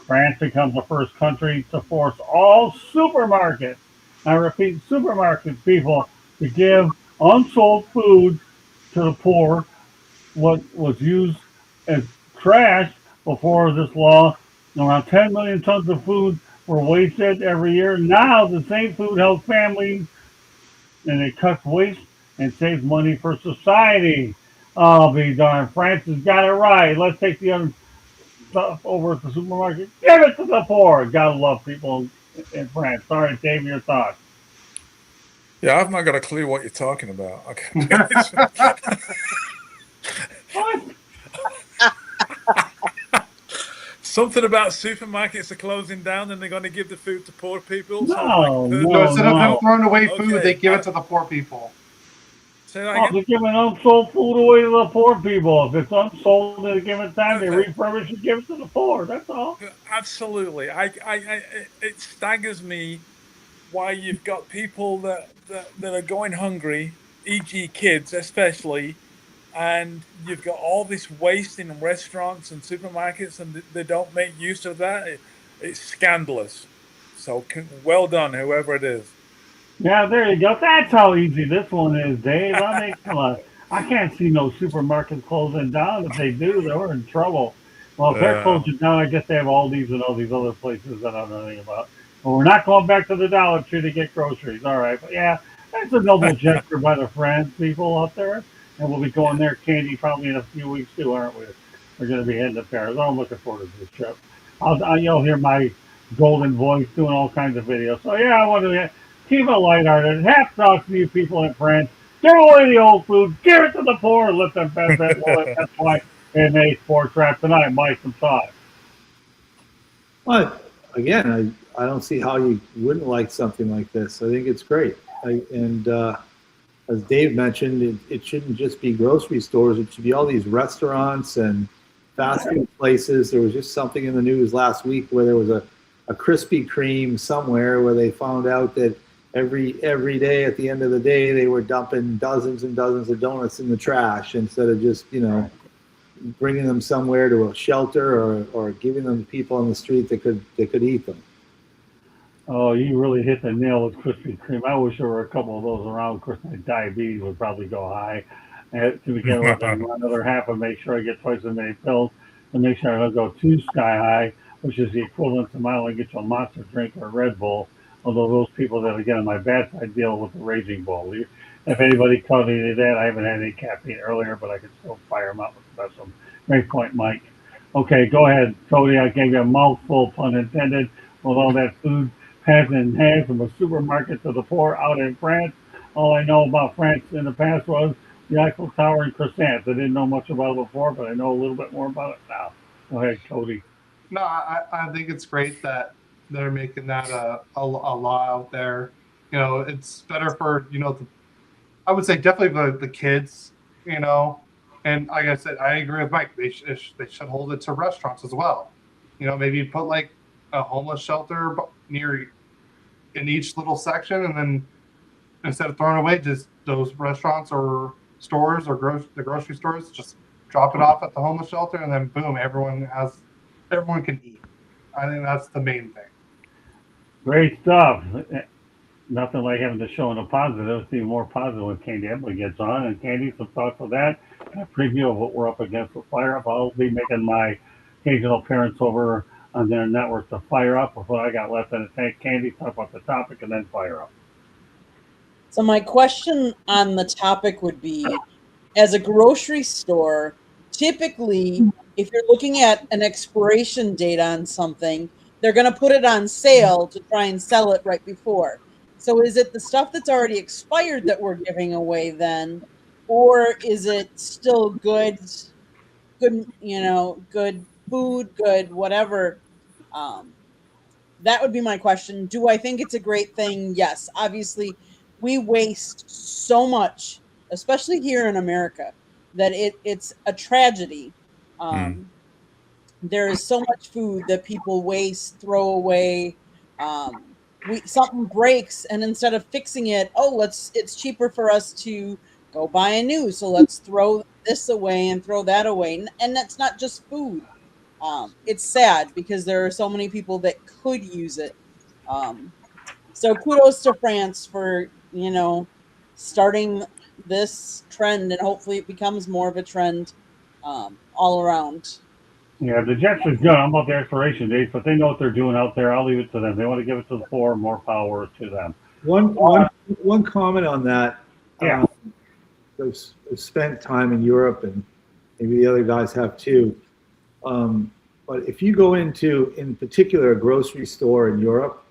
France becomes the first country to force all supermarkets, I repeat, supermarket people, to give unsold food to the poor. What was used as trash before this law, around 10 million tons of food were wasted every year. Now the same food helps families and it cuts waste and saves money for society. I'll be darned. France has got it right. Let's take the stuff over at the supermarket. Give it to the poor. Gotta love people in France. Sorry, Dave, your thoughts. Yeah, I've not got a clue what you're talking about. Okay. What? Something about supermarkets are closing down and they're going to give the food to poor people. Sounds like No, So no, instead of them no. throwing away food, Okay, they give it to the poor people. say that Oh, again. they're giving unsold food away to the poor people. If it's unsold at a given time, they Okay. refurbish and give it to the poor. That's all. Absolutely. It staggers me why you've got people that are going hungry, e.g., kids especially, and you've got all this waste in restaurants and supermarkets, and they don't make use of that. It's scandalous. So well done, whoever it is. Yeah, there you go. That's how easy this one is, Dave. I mean, come on. I can't see no supermarkets closing down. If they do, they're in trouble. Well, if they're Uh, closing down, I guess they have Aldi's and all these other places that I don't know anything about. But we're not going back to the Dollar Tree to get groceries. All right. But yeah, that's a noble gesture by the France people out there. And we'll be going there, Candy, probably in a few weeks too, aren't we? We're going to be heading to Paris. I'm looking forward to this trip. You'll hear my golden voice doing all kinds of videos. So yeah, I want to keep it lighthearted. Hats off to you people in France. Give away the old food. Give it to the poor. Let them bet that wallet. That's why they made Sports Trap tonight. Mike, some thoughts. But again, I don't see how you wouldn't like something like this. I think it's great. And as Dave mentioned, it shouldn't just be grocery stores. It should be all these restaurants and fast food places. There was just something in the news last week where there was a Krispy Kreme somewhere where they found out that every day at the end of the day they were dumping dozens and dozens of donuts in the trash instead of just bringing them somewhere to a shelter or giving them to people on the street that could eat them. Oh, you really hit the nail with Krispy Kreme. I wish there were a couple of those around. Of course, my diabetes would probably go high. And to begin with, and another half and make sure I get twice as many pills to make sure I don't go too sky high, which is the equivalent to my only get you a monster drink or a Red Bull. Although those people that again on my bad side deal with the Raging Bull. If anybody caught any of that, I haven't had any caffeine earlier, but I could still fire them out with the best of them. Great point, Mike. Okay, go ahead, Cody. I gave you a mouthful, pun intended, with all that food passing in hand from a supermarket to the poor out in France. All I know about France in the past was the Eiffel Tower and croissants. I didn't know much about it before, but I know a little bit more about it now. Go ahead, Cody. No, I think it's great that they're making that a law out there. It's better for I would say definitely the kids. And like I said, I agree with Mike. They should hold it to restaurants as well. Maybe put like a homeless shelter near in each little section, and then instead of throwing away just those restaurants or stores or the grocery stores, just drop it off at the homeless shelter, and then boom, everyone can eat. I think that's the main thing. Great stuff. Nothing like having to show in a positive. It's even more positive when Candy Emily gets on. And Candy, some thoughts on that. A preview of what we're up against with Fire Up. I'll be making my occasional appearance over on their network to Fire Up with what I got left in the tank. Candy, talk about the topic and then Fire Up. So my question on the topic would be, as a grocery store, typically, if you're looking at an expiration date on something, they're going to put it on sale to try and sell it right before. So is it the stuff that's already expired that we're giving away then, or is it still good, good food, good whatever? That would be my question. Do I think it's a great thing? Yes. Obviously, we waste so much, especially here in America, that it's a tragedy. Um, there is so much food that people waste, throw away. Something breaks, and instead of fixing it, it's cheaper for us to go buy a new. So let's throw this away and throw that away. And that's not just food. It's sad because there are so many people that could use it. So kudos to France for, starting this trend, and hopefully it becomes more of a trend all around. Yeah, the Jets is good. I'm about the expiration dates, but they know what they're doing out there. I'll leave it to them. They want to give it to the poor, more power to them. One comment on that. Yeah. I've spent time in Europe, and maybe the other guys have too. A but if you go into, in particular, a grocery store in Europe,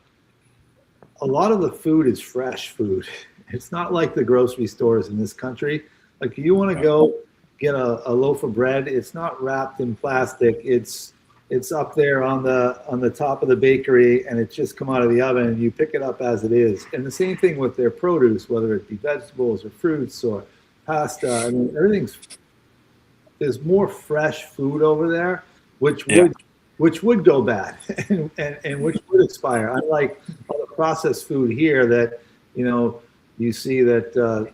a lot of the food is fresh food. It's not like the grocery stores in this country. Like, if you want to go get a loaf of bread, it's not wrapped in plastic. It's up there on the top of the bakery, and it's just come out of the oven, and you pick it up as it is. And the same thing with their produce, whether it be vegetables or fruits or pasta. I mean, there's more fresh food over there, which would go bad and which would expire. Unlike all the processed food here that, you see that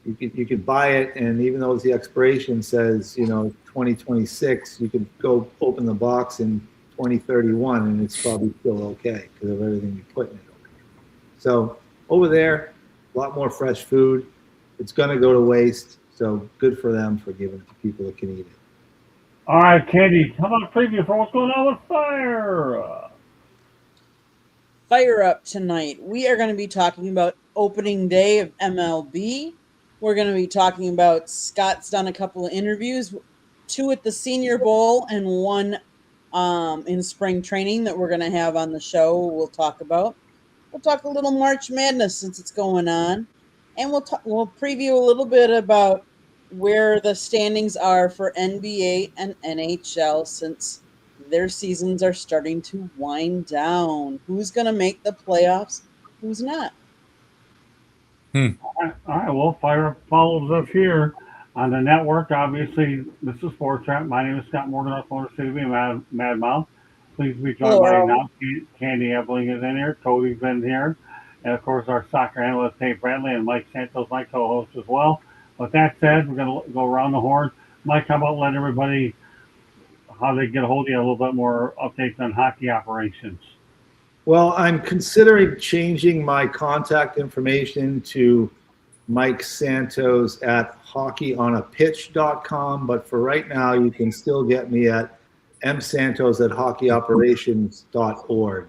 you could buy it, and even though the expiration says 2026, you could go open the box in 2031 and it's probably still okay because of everything you put in it. So over there, a lot more fresh food. It's going to go to waste, so good for them for giving it to people that can eat it. All right, Candy, how about a preview for what's going on with Fire? Fire Up tonight. We are going to be talking about opening day of MLB. We're going to be talking about, Scott's done a couple of interviews, 2 at the Senior Bowl and 1 in spring training that we're going to have on the show we'll talk about. We'll talk a little March Madness since it's going on. And we'll preview a little bit about where the standings are for NBA and NHL since their seasons are starting to wind down. Who's going to make the playoffs? Who's not? All right, well, Fire Up follows us here on the network. Obviously, this is Sports Trap. My name is Scott Morgan, of Motor City Mad Mouth. Please be joined by now. Candy Ebling is in here. Cody's been here. And, of course, our soccer analyst, Dave Bradley, and Mike Santos, my co-host as well. With that said, we're going to go around the horn. Mike, how about let everybody, how they get a hold of you, a little bit more updates on hockey operations? Well, I'm considering changing my contact information to Mike Santos at hockeyonapitch.com, but for right now, you can still get me at msantos@hockeyoperations.org.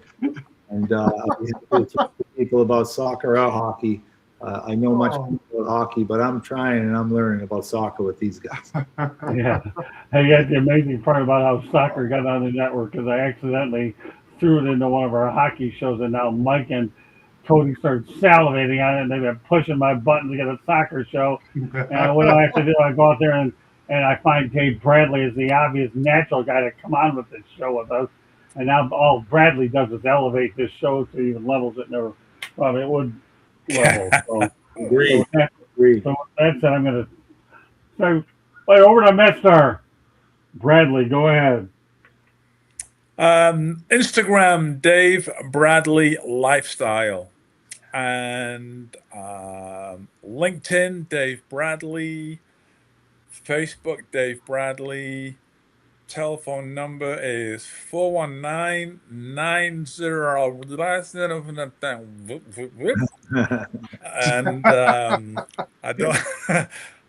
And I'll be happy to talk to people about soccer or hockey. I know much about hockey, but I'm trying and I'm learning about soccer with these guys. Yeah. Hey, that's the amazing part about how soccer got on the network, because I accidentally threw it into one of our hockey shows, and now Mike and Cody started salivating on it, and they've been pushing my button to get a soccer show. And what I have to do, I go out there and I find Dave Bradley is the obvious natural guy to come on with this show with us. And now all Bradley does is elevate this show to even levels it never thought it would level. So, Agreed. So with that said, I'm going to say, over to MetStar. Bradley, go ahead. Instagram, Dave Bradley Lifestyle. And LinkedIn, Dave Bradley. Facebook, Dave Bradley. Telephone number is 419-90. And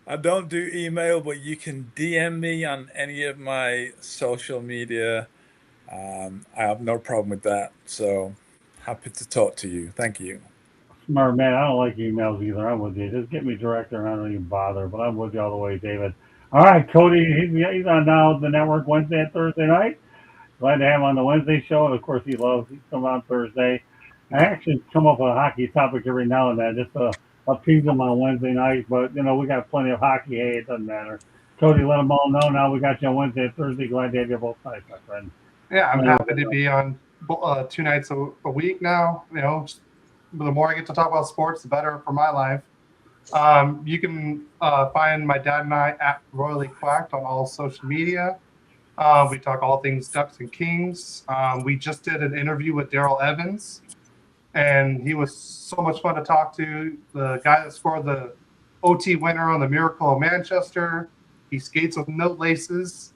I don't do email, but you can DM me on any of my social media. I have no problem with that. So happy to talk to you. Thank you. Smart man. I don't like emails either. I'm with you. Just get me direct and I don't even bother. But I'm with you all the way, David. All right, Cody. He's on now the network Wednesday and Thursday night. Glad to have him on the Wednesday show. And, of course, he's come on Thursday. I actually come up with a hockey topic every now and then just to appease him on Wednesday night. But, we got plenty of hockey. Hey, it doesn't matter. Cody, let them all know now we got you on Wednesday and Thursday. Glad to have you both nights, my friend. Yeah, I'm happy to be on 2 nights a week now. The more I get to talk about sports, the better for my life. You can find my dad and I at Royally Quacked on all social media. We talk all things Ducks and Kings. We just did an interview with Daryl Evans, and he was so much fun to talk to. The guy that scored the OT winner on the Miracle of Manchester. He skates with no laces,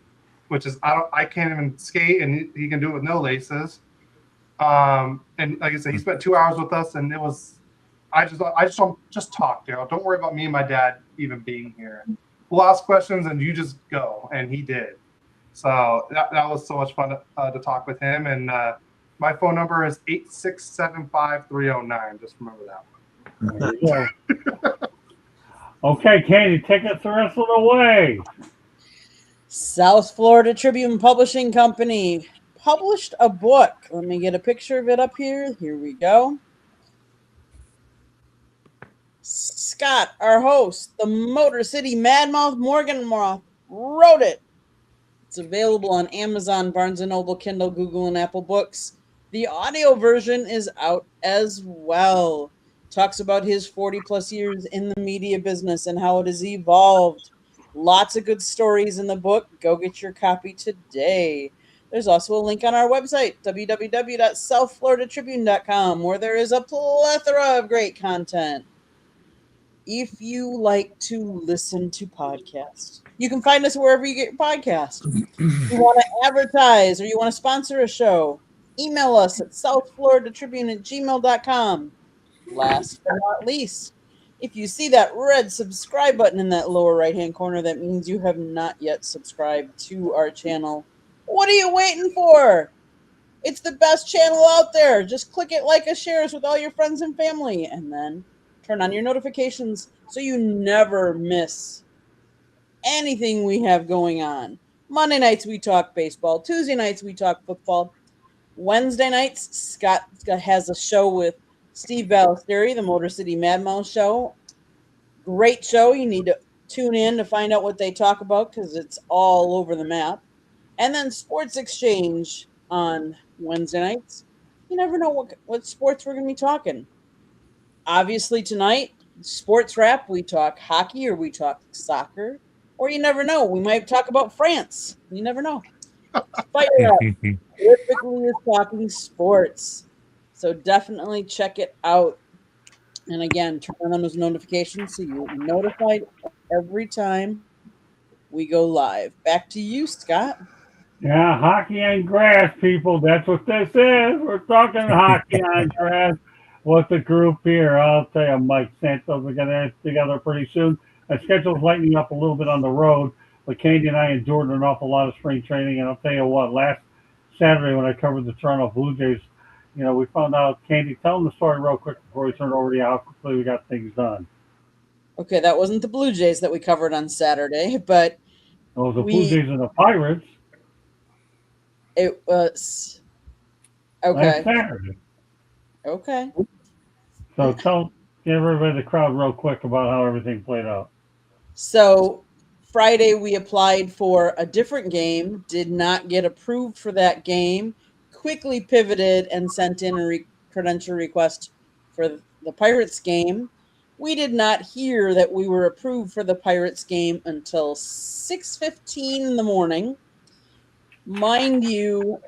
which is I can't even skate, and he can do it with no laces. And like I said, he spent 2 hours with us, and it was I just talk, Daryl. Don't worry about me and my dad even being here. We'll ask questions, and you just go, and he did. So that was so much fun to talk with him. And my phone number is 8675309. Just remember that one. There you go. Okay, Candy, take us the rest of the way. South Florida Tribune Publishing Company. published a book. Let me get a picture of it up here. Here we go. Scott, our host, the Motor City Madmouth Morganmoth, wrote it. It's available on Amazon, Barnes & Noble, Kindle, Google, and Apple Books. The audio version is out as well. Talks about his 40-plus years in the media business and how it has evolved. Lots of good stories in the book. Go get your copy today. There's also a link on our website, www.southfloridatribune.com, where there is a plethora of great content. If you like to listen to podcasts, you can find us wherever you get your podcast. You want to advertise or you want to sponsor a show, email us at southfloridatribune@gmail.com. Last but not least, if you see that red subscribe button in that lower right-hand corner, that means you have not yet subscribed to our channel. What are you waiting for? It's the best channel out there. Just click it, like us, share us with all your friends and family, and then turn on your notifications so you never miss anything we have going on. Monday nights, we talk baseball. Tuesday nights, we talk football. Wednesday nights, Scott has a show with Steve Ballesteri, the Motor City Madmouth Show. Great show. You need to tune in to find out what they talk about because it's all over the map. And then Sports Exchange on Wednesday nights. You never know what sports we're going to be talking. Obviously, tonight, Sports Wrap, we talk hockey or we talk soccer. Or you never know. We might talk about France. You never know. Fire Up typically is talking sports. So definitely check it out. And again, turn on those notifications so you'll be notified every time we go live. Back to you, Scott. Yeah, hockey on grass, people. That's what this is. We're talking hockey on grass with the group here. I'll tell you, Mike Santos, we're going to get together pretty soon. My schedule's lightening up a little bit on the road, but Candy and I endured an awful lot of spring training. And I'll tell you what, last Saturday when I covered the Toronto Blue Jays, we found out, Candy, tell them the story real quick before we turn it over to you, how quickly we got things done. Okay, that wasn't the Blue Jays that we covered on Saturday, but It was the Blue Jays and the Pirates. It was Last Saturday. Okay. So give everybody the crowd real quick about how everything played out. So Friday we applied for a different game, did not get approved for that game, quickly pivoted and sent in a credential request for the Pirates game. We did not hear that we were approved for the Pirates game until 6:15 in the morning. Mind you,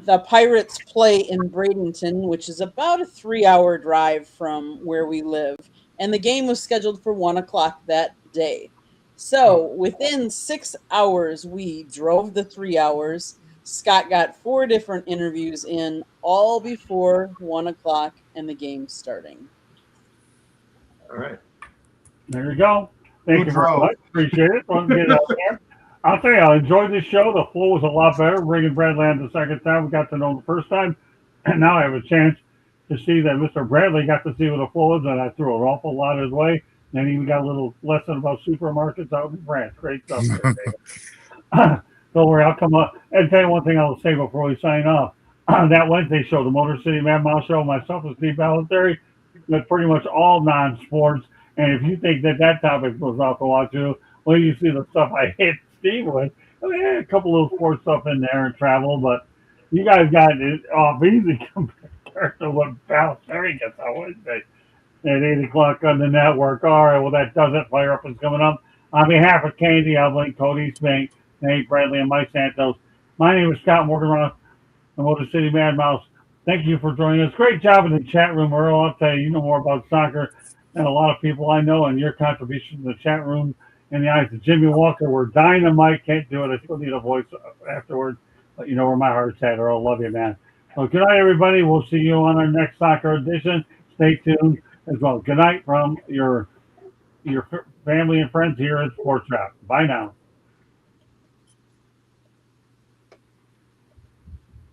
the Pirates play in Bradenton, which is about a 3-hour drive from where we live. And the game was scheduled for 1 o'clock that day. So within 6 hours, we drove the 3 hours. Scott got 4 different interviews in, all before 1 o'clock and the game starting. All right. There you go. Thank you very much. Appreciate it. Get out there. I'll tell you, I enjoyed this show. The flow was a lot better. Bringing Bradley on the second time, we got to know him the first time, and now I have a chance to see that Mr. Bradley got to see what the flow is, and I threw an awful lot his way. Then he got a little lesson about supermarkets out in France. Great stuff. Don't worry, I'll come up. And tell you one thing I'll say before we sign off. That Wednesday show, the Motor City Madmouth Show, myself and Steve Ballesteri, with pretty much all non-sports. And if you think that topic was off to watch you, well, you see the stuff I hit Steve with. I mean, a couple little sports stuff in there and travel, but you guys got it off easy compared to what Ballesteri gets on Wednesday at 8 o'clock on the network. All right, well, that does it. Fire Up is coming up. On behalf of Candy, Evelyn, Cody, Spink, Nate, Bradley, and Mike Santos, my name is Scott Morgan, the Motor City Madmouth. Thank you for joining us. Great job in the chat room, Earl. I'll tell you, you know more about soccer than a lot of people I know, and your contribution to the chat room in the eyes of Jimmy Walker were dynamite. Can't do it. I still need a voice afterwards, but you know where my heart's at, Earl. Love you, man. So good night, everybody. We'll see you on our next soccer edition. Stay tuned as well. Good night from your family and friends here at Sports Wrap. Bye now.